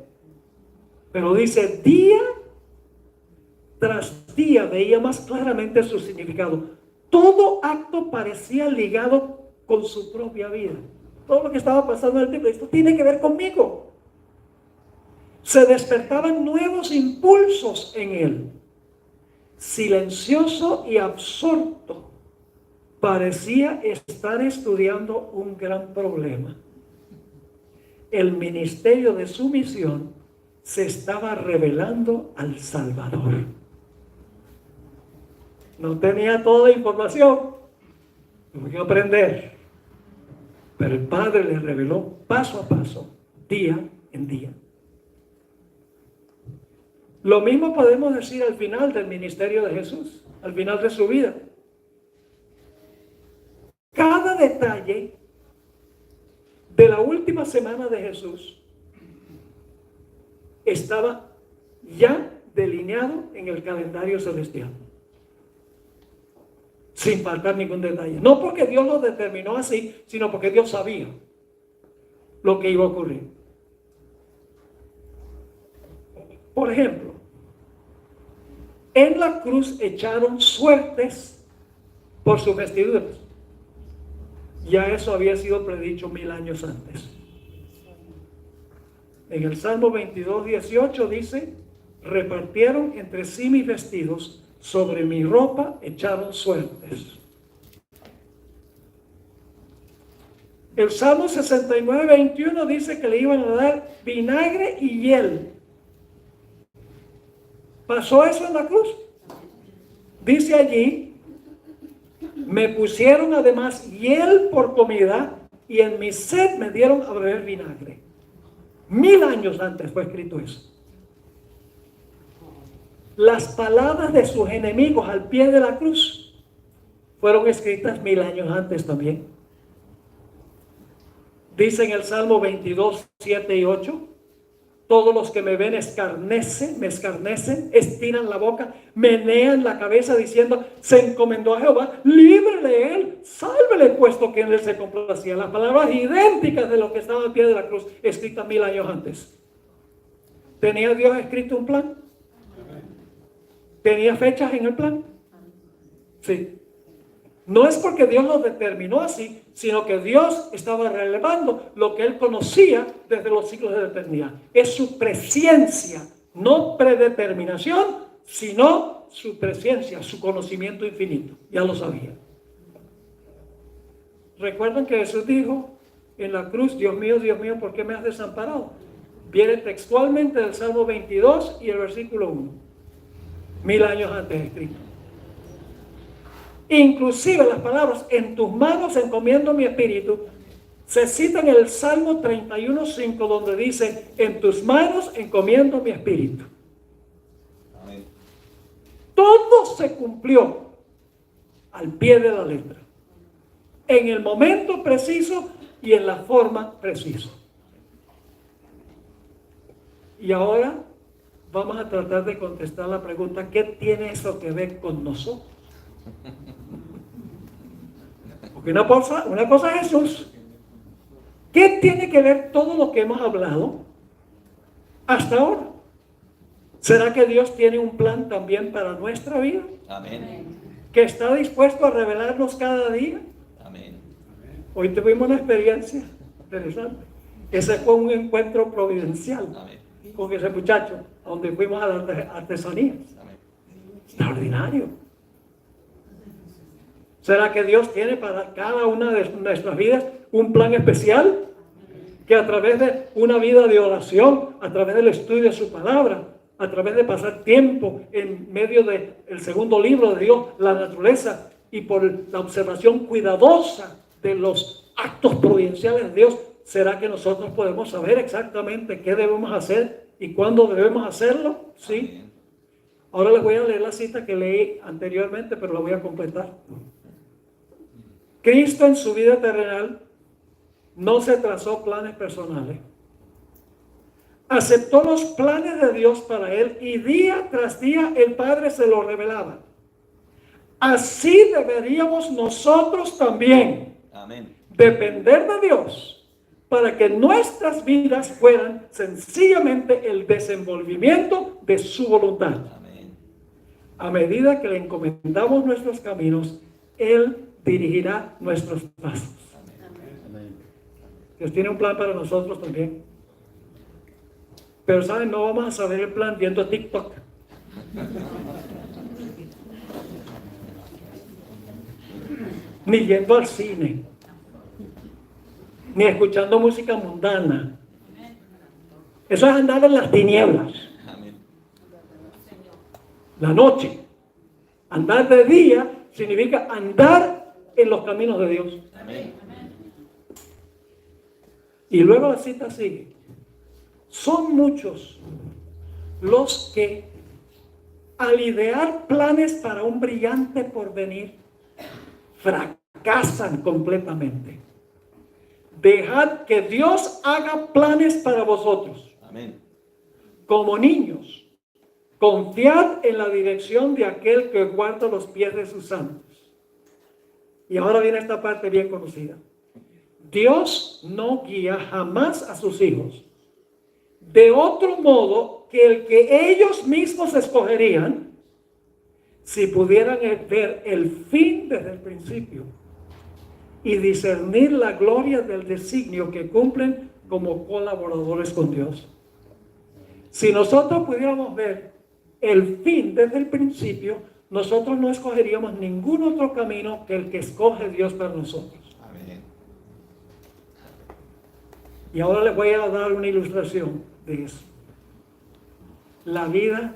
A: Pero dice, día tras día veía más claramente su significado. Todo acto parecía ligado con su propia vida. Todo lo que estaba pasando en el templo, esto tiene que ver conmigo. Se despertaban nuevos impulsos en él. Silencioso y absorto, parecía estar estudiando un gran problema. El ministerio de su misión se estaba revelando al Salvador. No tenía toda la información, tuvo que aprender, pero el Padre le reveló paso a paso, día en día. Lo mismo podemos decir al final del ministerio de Jesús, al final de su vida. Cada detalle de la última semana de Jesús estaba ya delineado en el calendario celestial, sin faltar ningún detalle. No porque Dios lo determinó así, sino porque Dios sabía lo que iba a ocurrir. Por ejemplo, en la cruz echaron suertes por sus vestiduras. Ya eso había sido predicho 1000 años antes. En el Salmo 22, 18 dice, repartieron entre sí mis vestidos, sobre mi ropa echaron suertes. El Salmo 69, 21 dice que le iban a dar vinagre y hiel. ¿Pasó eso en la cruz? Dice allí, me pusieron además hiel por comida y en mi sed me dieron a beber vinagre. 1000 años antes fue escrito eso. Las palabras de sus enemigos al pie de la cruz fueron escritas 1000 años antes también. Dice en el Salmo 22, 7 y 8, todos los que me ven me escarnecen, estiran la boca, menean la cabeza diciendo, se encomendó a Jehová, líbrele él, sálvele, puesto que en él se complacía. Las palabras idénticas de lo que estaba al pie de la cruz, escritas 1000 años antes. ¿Tenía Dios escrito un plan? ¿Tenía fechas en el plan? Sí. No es porque Dios lo determinó así, sino que Dios estaba relevando lo que Él conocía desde los siglos de la eternidad. Es su presciencia, no predeterminación, sino su presciencia, su conocimiento infinito. Ya lo sabía. ¿Recuerdan que Jesús dijo en la cruz, Dios mío, ¿por qué me has desamparado? Viene textualmente del Salmo 22 y el versículo 1. 1000 años antes escrito. Inclusive las palabras, en tus manos encomiendo mi espíritu, se citan en el Salmo 31:5, donde dice, en tus manos encomiendo mi espíritu.
B: Amén.
A: Todo se cumplió al pie de la letra, en el momento preciso y en la forma precisa. Y ahora vamos a tratar de contestar la pregunta, ¿qué tiene eso que ver con nosotros? Porque una cosa es Jesús. ¿Qué tiene que ver todo lo que hemos hablado hasta ahora? ¿Será que Dios tiene un plan también para nuestra vida?
B: Amén.
A: ¿Que está dispuesto a revelarnos cada día?
B: Amén.
A: Hoy tuvimos una experiencia interesante. Ese fue un encuentro providencial.
B: Amén.
A: Con ese muchacho, a donde fuimos a las artesanías.
B: Amén.
A: Extraordinario. ¿Será que Dios tiene para cada una de nuestras vidas un plan especial? Que a través de una vida de oración, a través del estudio de su palabra, a través de pasar tiempo en medio del segundo libro de Dios, la naturaleza, y por la observación cuidadosa de los actos providenciales de Dios, ¿será que nosotros podemos saber exactamente qué debemos hacer y cuándo debemos hacerlo? Sí. Ahora les voy a leer la cita que leí anteriormente, pero la voy a completar. Cristo en su vida terrenal no se trazó planes personales. Aceptó los planes de Dios para él y día tras día el Padre se los revelaba. Así deberíamos nosotros también
B: Amén.
A: depender de Dios para que nuestras vidas fueran sencillamente el desenvolvimiento de su voluntad.
B: Amén.
A: A medida que le encomendamos nuestros caminos, Él dirigirá nuestros pasos.
B: Amén.
A: Dios tiene un plan para nosotros también. Pero ¿saben? No vamos a saber el plan viendo TikTok. Ni yendo al cine. Ni escuchando música mundana. Eso es andar en las tinieblas.
B: Amén.
A: La noche. Andar de día significa andar en los caminos de Dios.
B: Amén.
A: Y luego la cita sigue. Son muchos los que al idear planes para un brillante porvenir fracasan completamente. Dejad que Dios haga planes para vosotros.
B: Amén.
A: Como niños, confiad en la dirección de aquel que guarda los pies de sus santos. Y ahora viene esta parte bien conocida. Dios no guía jamás a sus hijos de otro modo que el que ellos mismos escogerían si pudieran ver el fin desde el principio y discernir la gloria del designio que cumplen como colaboradores con Dios. Si nosotros pudiéramos ver el fin desde el principio, nosotros no escogeríamos ningún otro camino que el que escoge Dios para nosotros.
B: Amén.
A: Y ahora les voy a dar una ilustración de eso. La vida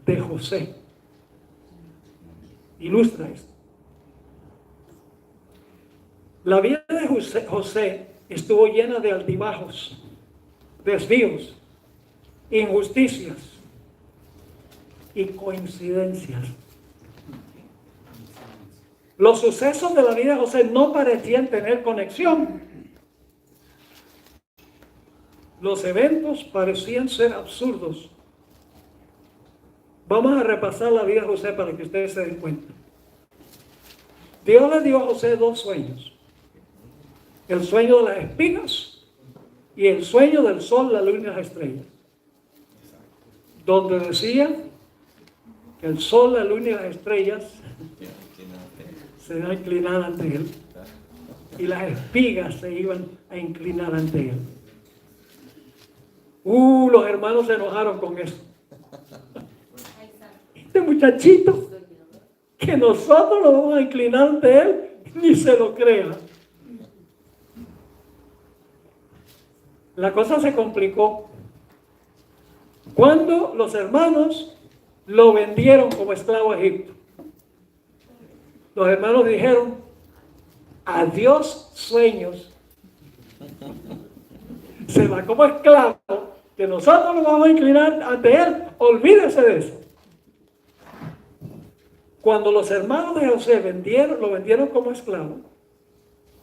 A: de José ilustra esto. La vida de José estuvo llena de altibajos, desvíos, injusticias y coincidencias. Los sucesos de la vida de José no parecían tener conexión. los eventos parecían ser absurdos. Vamos a repasar la vida de José para que ustedes se den cuenta. Dios le dio a José 2 sueños. El sueño de las espigas y el sueño del sol, la luna y las estrellas. Donde decía que el sol, la luna y las estrellas se iban a inclinar ante él. Y las espigas se iban a inclinar ante él. Los hermanos se enojaron con eso. Este muchachito, que nosotros nos vamos a inclinar ante él, ni se lo crea. La cosa se complicó cuando los hermanos lo vendieron como esclavo a Egipto. Los hermanos dijeron: adiós sueños, se va como esclavo, que nosotros nos vamos a inclinar ante él, olvídese de eso. Cuando los hermanos de José lo vendieron como esclavo,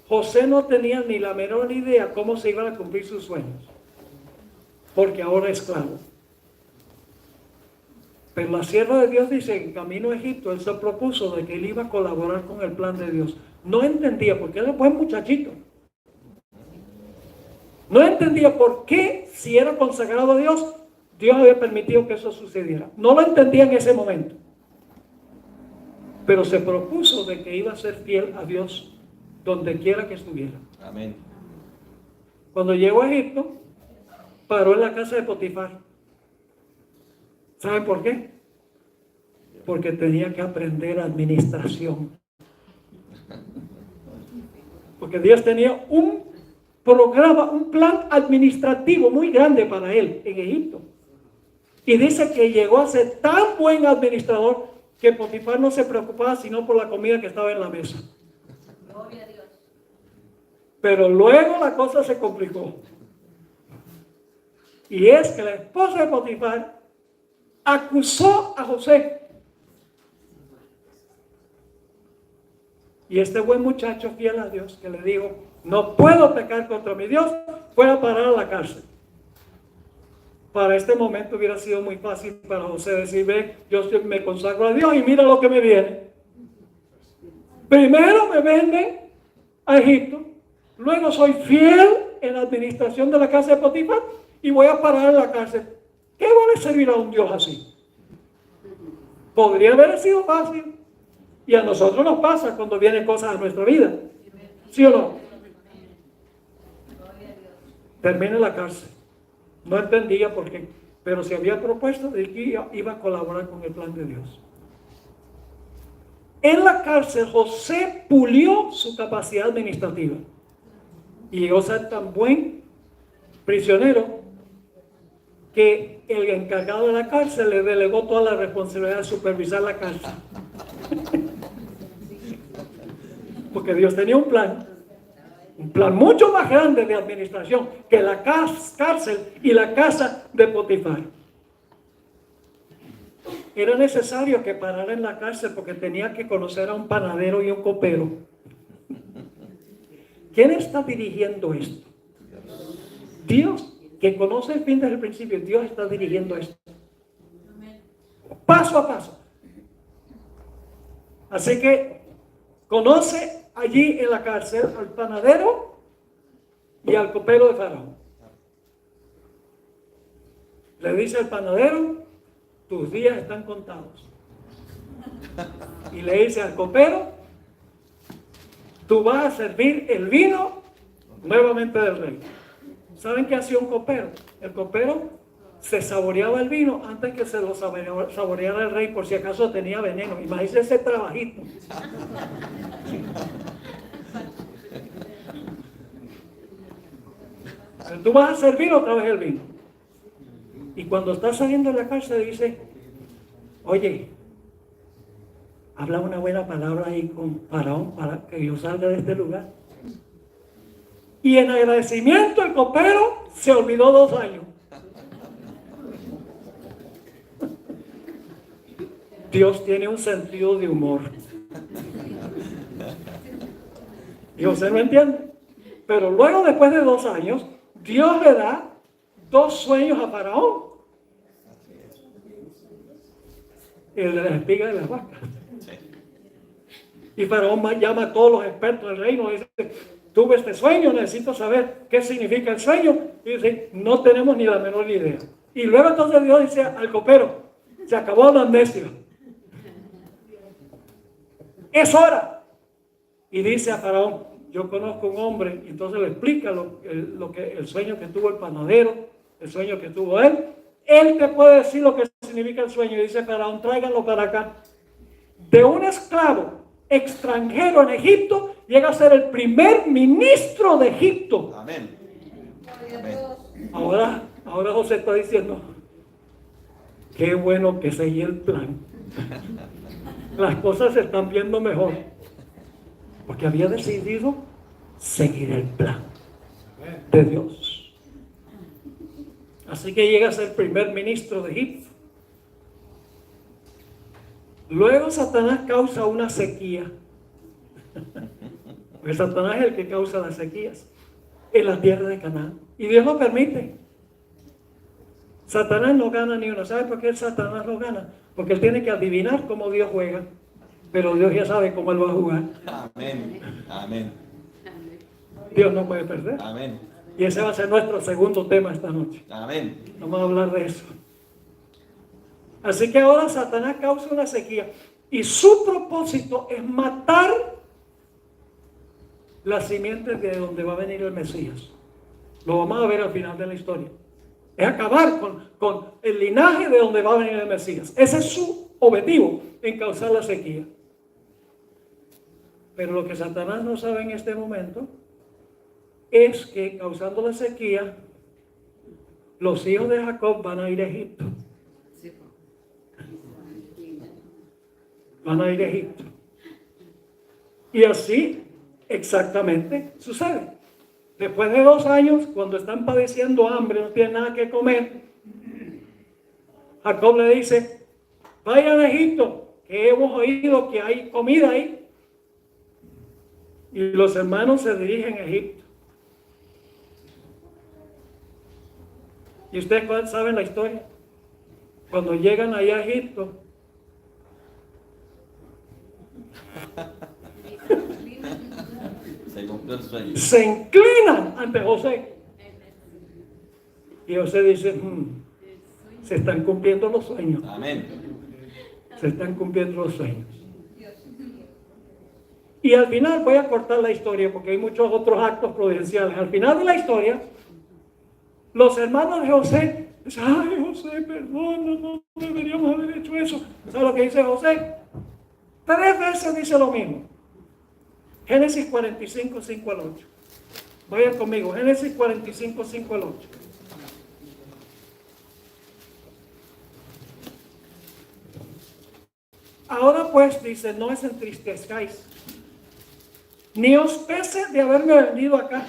A: José no tenía ni la menor idea cómo se iban a cumplir sus sueños, porque ahora es esclavo. Pero la sierva de Dios dice que en camino a Egipto él se propuso de que él iba a colaborar con el plan de Dios. No entendía, porque era un buen muchachito. No entendía por qué, si era consagrado a Dios, Dios había permitido que eso sucediera. No lo entendía en ese momento. Pero se propuso de que iba a ser fiel a Dios donde quiera que estuviera.
B: Amén.
A: Cuando llegó a Egipto, paró en la casa de Potifar. ¿Saben por qué? Porque tenía que aprender administración. Porque Dios tenía un programa, un plan administrativo muy grande para él en Egipto. Y dice que llegó a ser tan buen administrador que Potifar no se preocupaba sino por la comida que estaba en la mesa.
C: Gloria a Dios.
A: Pero luego la cosa se complicó. Y es que la esposa de Potifar acusó a José. Y este buen muchacho fiel a Dios que le dijo: no puedo pecar contra mi Dios, fue a parar a la cárcel. Para este momento hubiera sido muy fácil para José decir: ve, yo me consagro a Dios y mira lo que me viene. Primero me venden a Egipto, luego soy fiel en la administración de la casa de Potifar y voy a parar en la cárcel. ¿Qué vale servir a un Dios así? Podría haber sido fácil. Y a nosotros nos pasa cuando vienen cosas a nuestra vida. ¿Sí o no? Termina en la cárcel. No entendía por qué, pero se había propuesto de que iba a colaborar con el plan de Dios. En la cárcel, José pulió su capacidad administrativa y llegó a ser tan buen prisionero que el encargado de la cárcel le delegó toda la responsabilidad de supervisar la cárcel. Porque Dios tenía un plan mucho más grande de administración que la cárcel y la casa de Potifar. Era necesario que parara en la cárcel porque tenía que conocer a un panadero y un copero. ¿Quién está dirigiendo esto? Dios, que conoce el fin desde el principio. Dios está dirigiendo esto. Paso a paso. Así que conoce allí en la cárcel al panadero y al copero de Faraón. Le dice al panadero: tus días están contados. Y le dice al copero: tú vas a servir el vino nuevamente del rey. ¿Saben qué hacía un copero? El copero se saboreaba el vino antes que se lo saboreara el rey, por si acaso tenía veneno. Imagínense ese trabajito. Tú vas a servir otra vez el vino. Y cuando está saliendo de la cárcel dice: oye, habla una buena palabra ahí con Faraón para que yo salga de este lugar. Y en agradecimiento el copero se olvidó 2 años. Dios tiene un sentido de humor. Y José no entiende. Pero luego, después de 2 años, Dios le da 2 sueños a Faraón.
B: Así es.
A: El de las espigas de las vacas.
B: Sí.
A: Y Faraón llama a todos los expertos del reino y dice, tuve este sueño, necesito saber qué significa el sueño. Y dice, no tenemos ni la menor idea. Y luego entonces Dios dice al copero, se acabó la amnesia. Es hora. Y dice a Faraón, yo conozco un hombre, y entonces le explica el sueño que tuvo el panadero, el sueño que tuvo él. Él te puede decir lo que significa el sueño. Y dice Faraón, tráiganlo para acá. De un esclavo extranjero en Egipto, llega a ser el primer ministro de Egipto.
B: Amén. Amén.
A: Ahora José está diciendo, qué bueno que seguí el plan. Las cosas se están viendo mejor. Porque había decidido seguir el plan de Dios. Así que llega a ser primer ministro de Egipto. Luego Satanás causa una sequía. Porque Satanás es el que causa las sequías en la tierra de Canaán. Y Dios lo permite. Satanás no gana ni uno. ¿Sabe por qué Satanás no gana? Porque él tiene que adivinar cómo Dios juega. Pero Dios ya sabe cómo él va a jugar.
B: Amén. Amén.
A: Dios no puede perder.
B: Amén.
A: Y ese va a ser nuestro segundo tema esta noche.
B: Amén.
A: Vamos a hablar de eso. Así que ahora Satanás causa una sequía. Y su propósito es matar las simientes de donde va a venir el Mesías. Lo vamos a ver al final de la historia. Es acabar con el linaje de donde va a venir el Mesías. Ese es su objetivo, en causar la sequía. Pero lo que Satanás no sabe en este momento es que causando la sequía, los hijos de Jacob van a ir a Egipto. Van a ir a Egipto. Y así exactamente sucede. Después de 2 años, cuando están padeciendo hambre, no tienen nada que comer, Jacob le dice, vayan a Egipto, que hemos oído que hay comida ahí. Y los hermanos se dirigen a Egipto. ¿Y ustedes saben la historia? Cuando llegan allá a Egipto,
B: Se cumplió el sueño.
A: se inclinan ante José. Y José dice, se están cumpliendo los sueños.
B: Amén.
A: Se están cumpliendo los sueños. Y al final, voy a cortar la historia porque hay muchos otros actos providenciales. Al final de la historia, los hermanos de José dicen, ay José, perdona, no deberíamos haber hecho eso. ¿Sabes lo que dice José? 3 veces dice lo mismo. Génesis 45, 5 al 8. Vayan conmigo, Génesis 45, 5 al 8. Ahora pues, dice, no os entristezcáis, ni os pese de haberme vendido acá.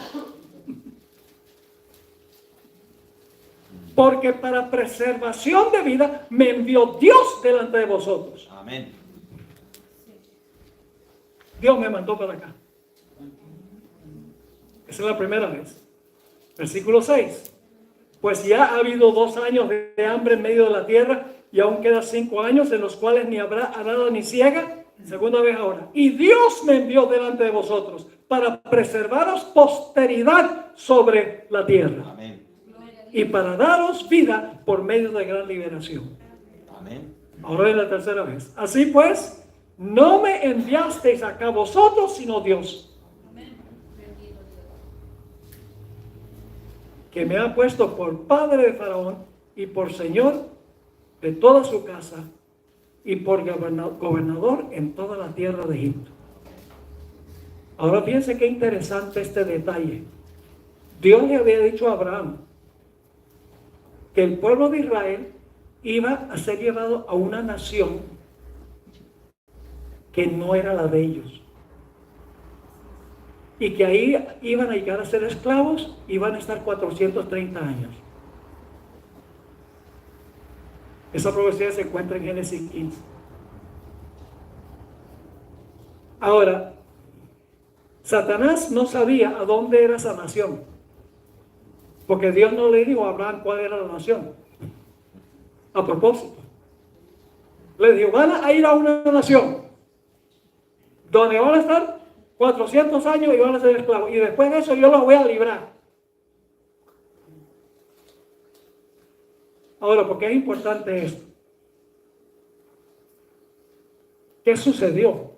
A: Porque para preservación de vida me envió Dios delante de vosotros.
B: Amén.
A: Dios me mandó para acá. Esa es la primera vez. Versículo 6. Pues ya ha habido 2 años de hambre en medio de la tierra y aún quedan 5 años en los cuales ni habrá arada ni siega. Segunda vez ahora. Y Dios me envió delante de vosotros para preservaros posteridad sobre la tierra.
B: Amén.
A: Y para daros vida por medio de gran liberación.
B: Amén.
A: Ahora es la tercera vez. Así pues, no me enviasteis acá vosotros, sino Dios, que me ha puesto por padre de Faraón y por señor de toda su casa y por gobernador en toda la tierra de Egipto. Ahora piense qué interesante este detalle. Dios le había dicho a Abraham que el pueblo de Israel iba a ser llevado a una nación que no era la de ellos. Y que ahí iban a llegar a ser esclavos y van a estar 430 años. Esa profecía se encuentra en Génesis 15. Ahora, Satanás no sabía a dónde era esa nación. Porque Dios no le dijo a Abraham cuál era la nación. A propósito. Le dijo, van a ir a una nación donde van a estar 400 años y van a ser esclavos. Y después de eso yo los voy a librar. Ahora, ¿por qué es importante esto? ¿Qué sucedió?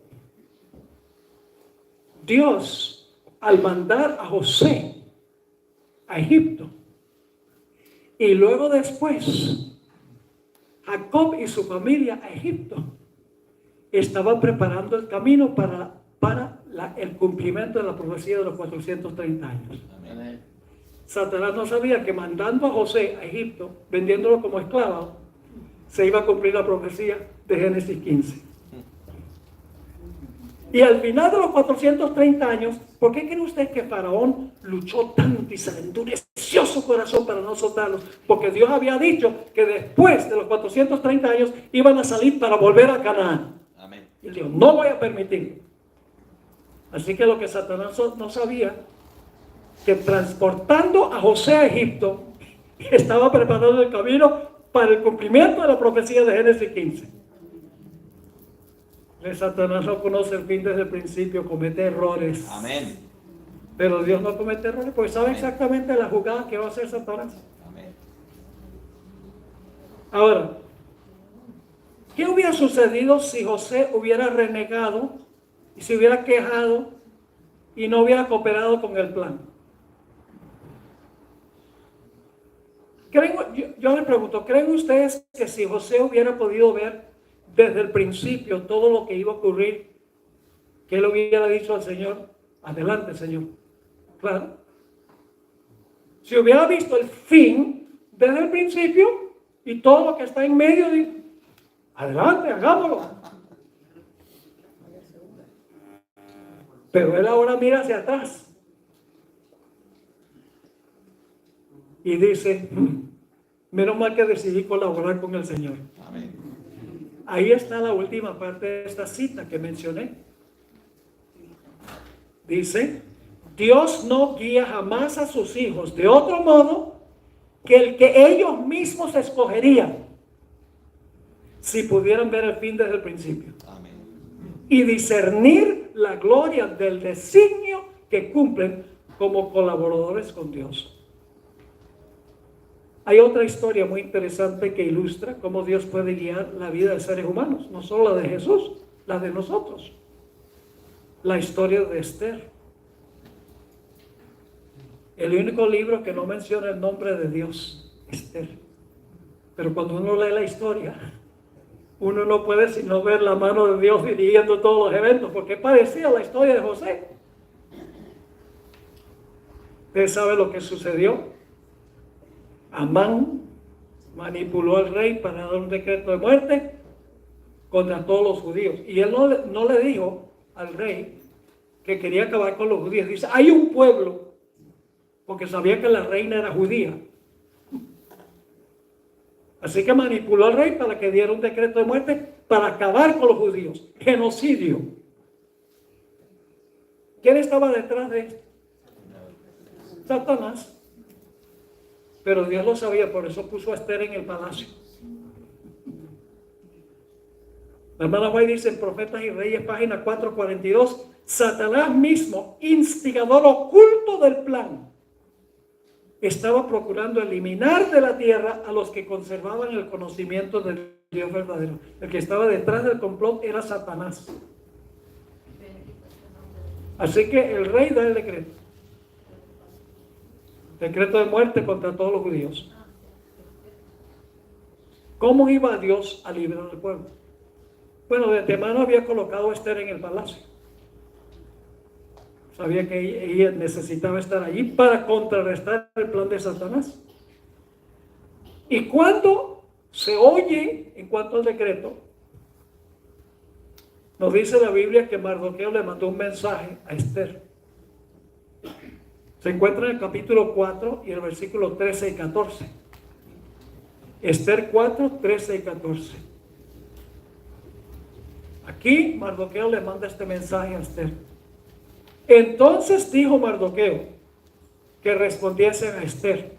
A: Dios, al mandar a José a Egipto, y luego después Jacob y su familia a Egipto, estaban preparando el camino para el cumplimiento de la profecía de los 430 años.
B: Amén.
A: Satanás no sabía que mandando a José a Egipto, vendiéndolo como esclavo, se iba a cumplir la profecía de Génesis 15. Y al final de los 430 años, ¿por qué cree usted que Faraón luchó tanto y se le endureció su corazón para no soltarlos? Porque Dios había dicho que después de los 430 años iban a salir para volver a Canaán.
B: Amén.
A: Y él dijo, no voy a permitir. Así que lo que Satanás no sabía, que transportando a José a Egipto, estaba preparando el camino para el cumplimiento de la profecía de Génesis 15. Satanás no conoce el fin desde el principio, comete errores.
B: Amén.
A: Pero Dios no comete errores porque sabe exactamente la jugada que va a hacer Satanás.
B: Amén.
A: Ahora, ¿qué hubiera sucedido si José hubiera renegado y se hubiera quejado y no hubiera cooperado con el plan? Yo les pregunto, ¿creen ustedes que si José hubiera podido ver desde el principio todo lo que iba a ocurrir, que él hubiera dicho al Señor, adelante Señor? Claro. Si hubiera visto el fin desde el principio y todo lo que está en medio, adelante, hagámoslo. Pero él ahora mira hacia atrás y dice, menos mal que decidí colaborar con el Señor.
B: Amén.
A: Ahí está la última parte de esta cita que mencioné. Dice, Dios no guía jamás a sus hijos de otro modo que el que ellos mismos escogerían si pudieran ver el fin desde el principio.
B: Amén.
A: Y discernir la gloria del designio que cumplen como colaboradores con Dios. Hay otra historia muy interesante que ilustra cómo Dios puede guiar la vida de seres humanos, no solo la de Jesús, la de nosotros. La historia de Esther. El único libro que no menciona el nombre de Dios, Esther. Pero cuando uno lee la historia, uno no puede sino ver la mano de Dios dirigiendo todos los eventos, porque parecía la historia de José. Usted sabe lo que sucedió. Amán manipuló al rey para dar un decreto de muerte contra todos los judíos. Y él no le dijo al rey que quería acabar con los judíos. Dice, hay un pueblo, porque sabía que la reina era judía. Así que manipuló al rey para que diera un decreto de muerte para acabar con los judíos. Genocidio. ¿Quién estaba detrás de esto? Satanás. Pero Dios lo sabía, por eso puso a Esther en el palacio. La hermana White dice en Profetas y Reyes, página 442, Satanás mismo, instigador oculto del plan, estaba procurando eliminar de la tierra a los que conservaban el conocimiento del Dios verdadero. El que estaba detrás del complot era Satanás. Así que el rey da el decreto. Decreto de muerte contra todos los judíos. ¿Cómo iba Dios a librar al pueblo? Bueno, de antemano había colocado a Esther en el palacio. Sabía que ella necesitaba estar allí para contrarrestar el plan de Satanás. Y cuando se oye en cuanto al decreto, nos dice la Biblia que Mardoqueo le mandó un mensaje a Esther. Se encuentra en el capítulo 4 y el versículo 13 y 14. Esther 4, 13 y 14. Aquí Mardoqueo le manda este mensaje a Esther. Entonces dijo Mardoqueo que respondiesen a Esther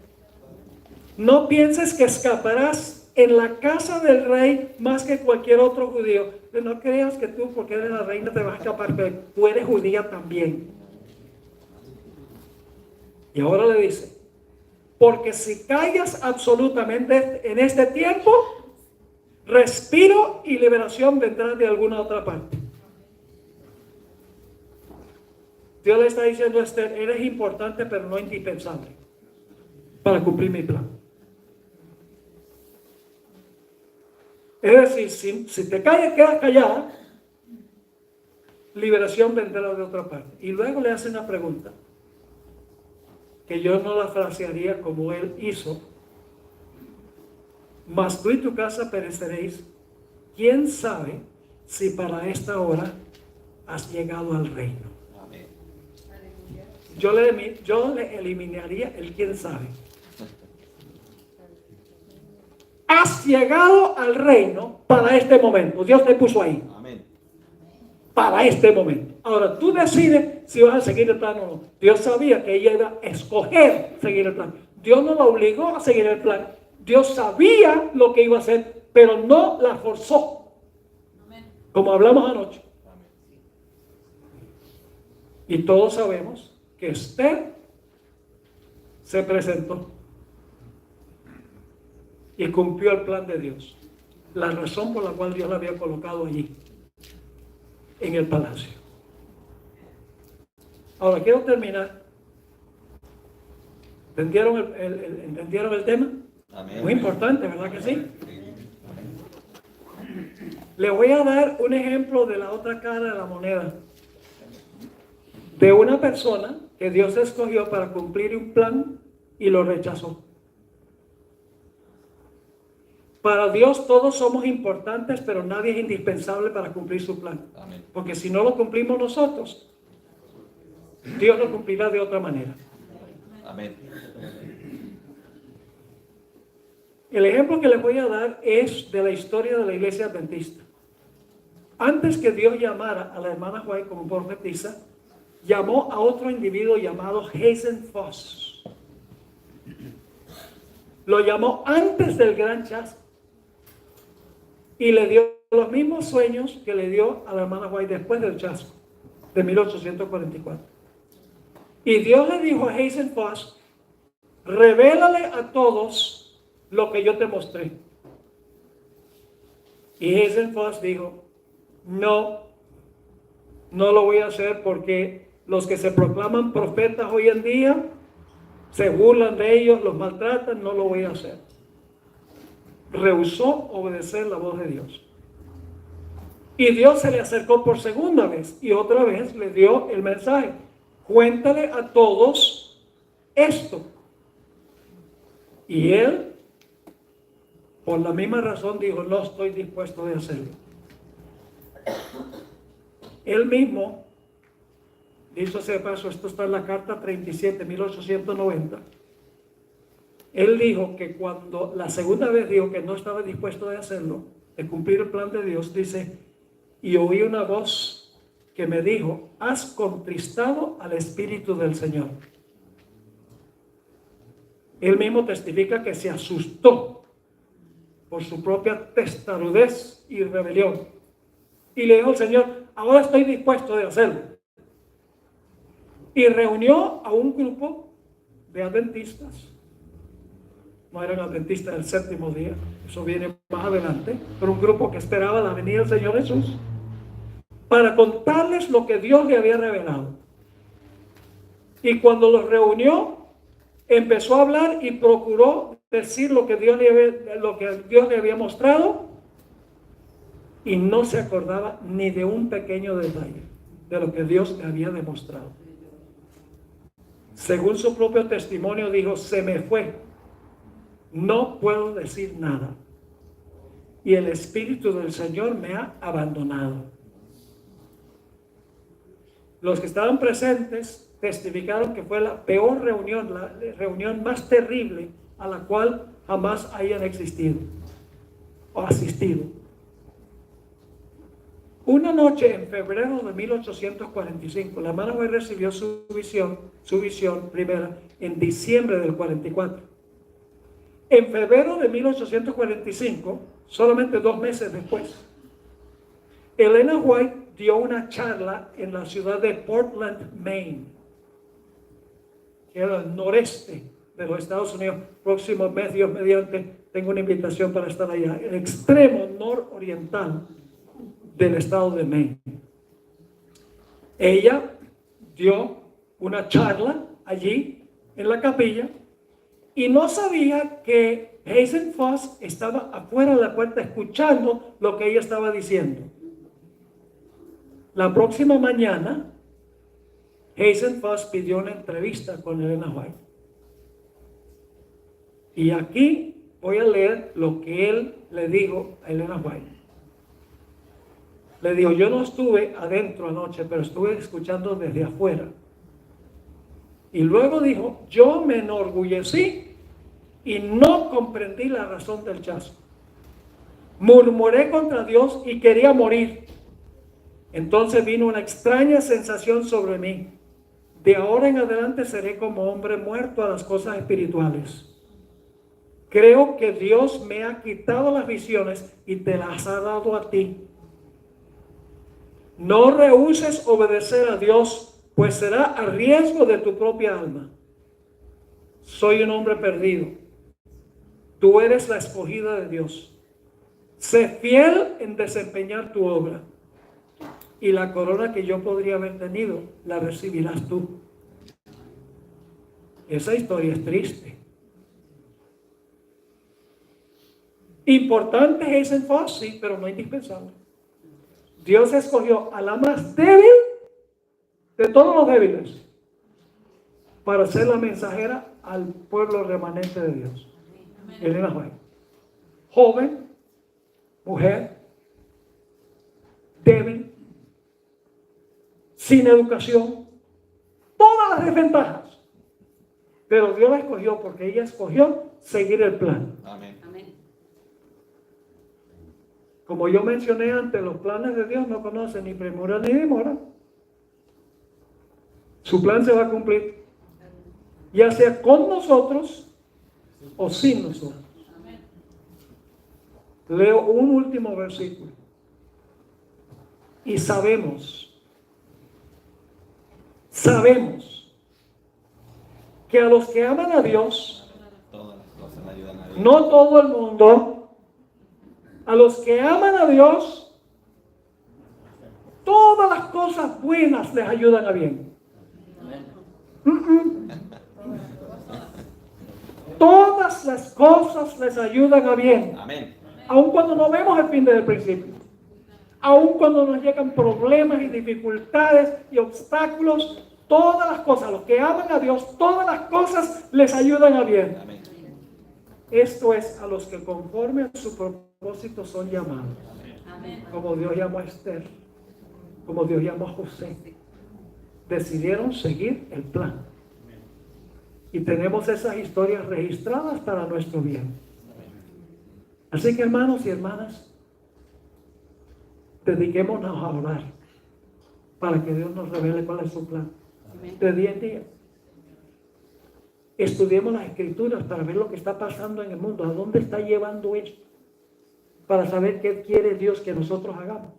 A: No pienses que escaparás en la casa del rey más que cualquier otro judío. No creas que tú, porque eres la reina, te vas a escapar, pero tú eres judía también. Y ahora le dice, porque si callas absolutamente en este tiempo, respiro y liberación vendrá de alguna otra parte. Dios le está diciendo a Esther, eres importante pero no indispensable para cumplir mi plan. Es decir, si te callas, quedas callada, liberación vendrá de otra parte. Y luego le hace una pregunta, que yo no la frasearía como él hizo. Mas tú y tu casa pereceréis. ¿Quién sabe si para esta hora has llegado al reino?
B: Amén.
A: Yo le eliminaría el quién sabe. Has llegado al reino para este momento. Dios te puso ahí.
B: Amén.
A: Para este momento. Ahora tú decides si vas a seguir el plan o no. Dios sabía que ella iba a escoger seguir el plan. Dios no la obligó a seguir el plan. Dios sabía lo que iba a hacer, pero no la forzó. Como hablamos anoche. Y todos sabemos que Esther se presentó y cumplió el plan de Dios. La razón por la cual Dios la había colocado allí, en el palacio. Ahora quiero terminar. ¿Entendieron el tema?
B: Amén.
A: Muy importante, ¿verdad que sí? Le voy a dar un ejemplo de la otra cara de la moneda. De una persona que Dios escogió para cumplir un plan y lo rechazó. Para Dios todos somos importantes, pero nadie es indispensable para cumplir su plan.
B: Amén.
A: Porque si no lo cumplimos nosotros, Dios lo cumplirá de otra manera.
B: Amén.
A: El ejemplo que les voy a dar es de la historia de la iglesia adventista. Antes que Dios llamara a la hermana White como profetisa, llamó a otro individuo llamado Hazen Foss. Lo llamó antes del gran chasco y le dio los mismos sueños que le dio a la hermana White después del chasco de 1844. Y Dios le dijo a Hazen Foss, revélale a todos lo que yo te mostré. Y Hazen Foss dijo, no lo voy a hacer porque los que se proclaman profetas hoy en día se burlan de ellos, los maltratan, no lo voy a hacer. Rehusó obedecer la voz de Dios. Y Dios se le acercó por segunda vez y otra vez le dio el mensaje. Cuéntale a todos esto. Y él, por la misma razón, dijo, no estoy dispuesto a hacerlo. Él mismo, dicho sea paso, esto está en la carta 37, 1890. Él dijo que cuando la segunda vez dijo que no estaba dispuesto a hacerlo, de cumplir el plan de Dios, dice, y oí una voz que me dijo, has contristado al Espíritu del Señor. Él mismo testifica que se asustó por su propia testarudez y rebelión. Y le dijo al Señor, ahora estoy dispuesto a hacerlo. Y reunió a un grupo de adventistas. No eran adventistas del séptimo día, eso viene más adelante, pero un grupo que esperaba la venida del Señor Jesús, para contarles lo que Dios le había revelado. Y cuando los reunió, empezó a hablar y procuró decir lo que Dios le había mostrado, y no se acordaba ni de un pequeño detalle de lo que Dios le había demostrado. Según su propio testimonio dijo, se me fue, no puedo decir nada, y el Espíritu del Señor me ha abandonado. Los que estaban presentes testificaron que fue la peor reunión, la reunión más terrible a la cual jamás hayan existido o asistido. Una noche en febrero de 1845, la hermana White recibió su visión primera en diciembre del 44. En febrero de 1845, solamente 2 meses después, Elena White dio una charla en la ciudad de Portland, Maine, que era el noreste de los Estados Unidos. Próximo mes, Dios mediante, tengo una invitación para estar allá, el extremo nororiental del estado de Maine. Ella dio una charla allí en la capilla y no sabía que Hazen Foss estaba afuera de la puerta escuchando lo que ella estaba diciendo. La próxima mañana, Hazen Foss pidió una entrevista con Elena White. Y aquí voy a leer lo que él le dijo a Elena White. Le dijo: yo no estuve adentro anoche, pero estuve escuchando desde afuera. Y luego dijo: yo me enorgullecí y no comprendí la razón del chasco. Murmuré contra Dios y quería morir. Entonces vino una extraña sensación sobre mí. De ahora en adelante seré como hombre muerto a las cosas espirituales. Creo que Dios me ha quitado las visiones y te las ha dado a ti. No rehúses obedecer a Dios, pues será a riesgo de tu propia alma. Soy un hombre perdido. Tú eres la escogida de Dios. Sé fiel en desempeñar tu obra. Y la corona que yo podría haber tenido, la recibirás tú. Esa historia es triste. Importante es Hazen Foss, sí, pero no indispensable. Dios escogió a la más débil de todos los débiles para ser la mensajera al pueblo remanente de Dios. Elena White. Joven, mujer, débil, sin educación, todas las desventajas. Pero Dios la escogió porque ella escogió seguir el plan.
B: Amén.
A: Como yo mencioné antes, los planes de Dios no conocen ni premura ni demora. Su plan se va a cumplir, ya sea con nosotros o sin nosotros. Leo un último versículo. Y sabemos que a los que aman a Dios,
B: Todas las cosas me ayudan a vivir.
A: no todo el mundo, a los que aman a Dios, todas las cosas buenas les ayudan a bien. Todas las cosas les ayudan a bien.
B: Amén.
A: Aun cuando no vemos el fin desde el principio. Aun cuando nos llegan problemas y dificultades y obstáculos, todas las cosas, los que aman a Dios, todas las cosas les ayudan a bien.
B: Amén.
A: Esto es a los que conforme a su propósito son llamados.
C: Amén.
A: Como Dios llamó a Esther, como Dios llamó a José. Decidieron seguir el plan. Y tenemos esas historias registradas para nuestro bien. Así que, hermanos y hermanas, dediquémonos a orar para que Dios nos revele cuál es su plan. De día en día. Estudiemos las escrituras para ver lo que está pasando en el mundo, a dónde está llevando esto, para saber qué quiere Dios que nosotros hagamos.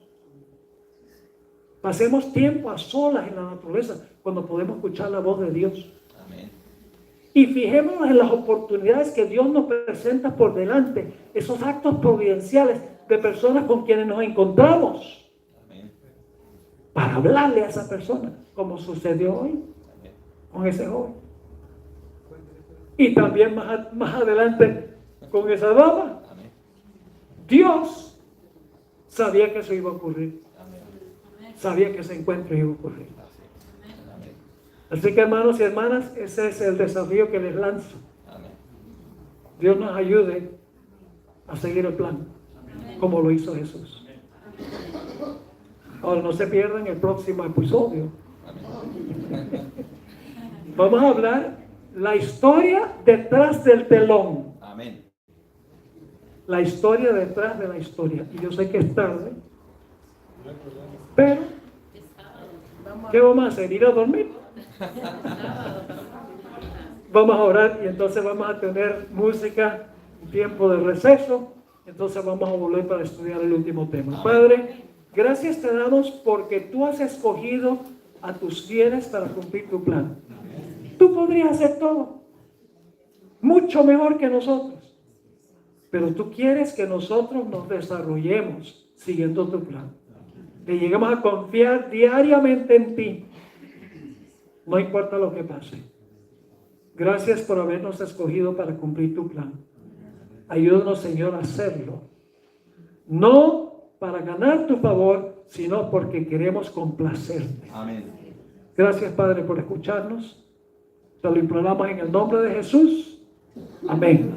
A: Pasemos tiempo a solas en la naturaleza cuando podemos escuchar la voz de Dios.
B: Amén.
A: Y fijémonos en las oportunidades que Dios nos presenta por delante, esos actos providenciales de personas con quienes nos encontramos,
B: Amén.
A: para hablarle a esa persona, como sucedió hoy
B: Amén.
A: con ese joven. Y también más adelante con esa dama.
B: Amén.
A: Dios sabía que eso iba a ocurrir.
B: Amén.
A: Sabía que ese encuentro iba a ocurrir.
B: Amén.
A: Así que, hermanos y hermanas, ese es el desafío que les lanzo.
B: Amén.
A: Dios nos ayude a seguir el plan, como lo hizo Jesús. Ahora, no se pierdan el próximo episodio.
B: Amén.
A: Vamos a hablar la historia detrás del telón.
B: Amén.
A: La historia detrás de la historia. Y yo sé que es tarde, pero ¿qué vamos a hacer? ¿Ir a dormir? Vamos a orar y entonces vamos a tener música tiempo de receso. Entonces vamos a volver para estudiar el último tema. Padre, gracias te damos porque tú has escogido a tus fieles para cumplir tu plan. Tú podrías hacer todo, mucho mejor que nosotros. Pero tú quieres que nosotros nos desarrollemos siguiendo tu plan. Que lleguemos a confiar diariamente en ti. No importa lo que pase. Gracias por habernos escogido para cumplir tu plan. Ayúdanos, Señor, a hacerlo. No para ganar tu favor, sino porque queremos complacerte.
B: Amén.
A: Gracias, Padre, por escucharnos. Te lo imploramos en el nombre de Jesús. Amén.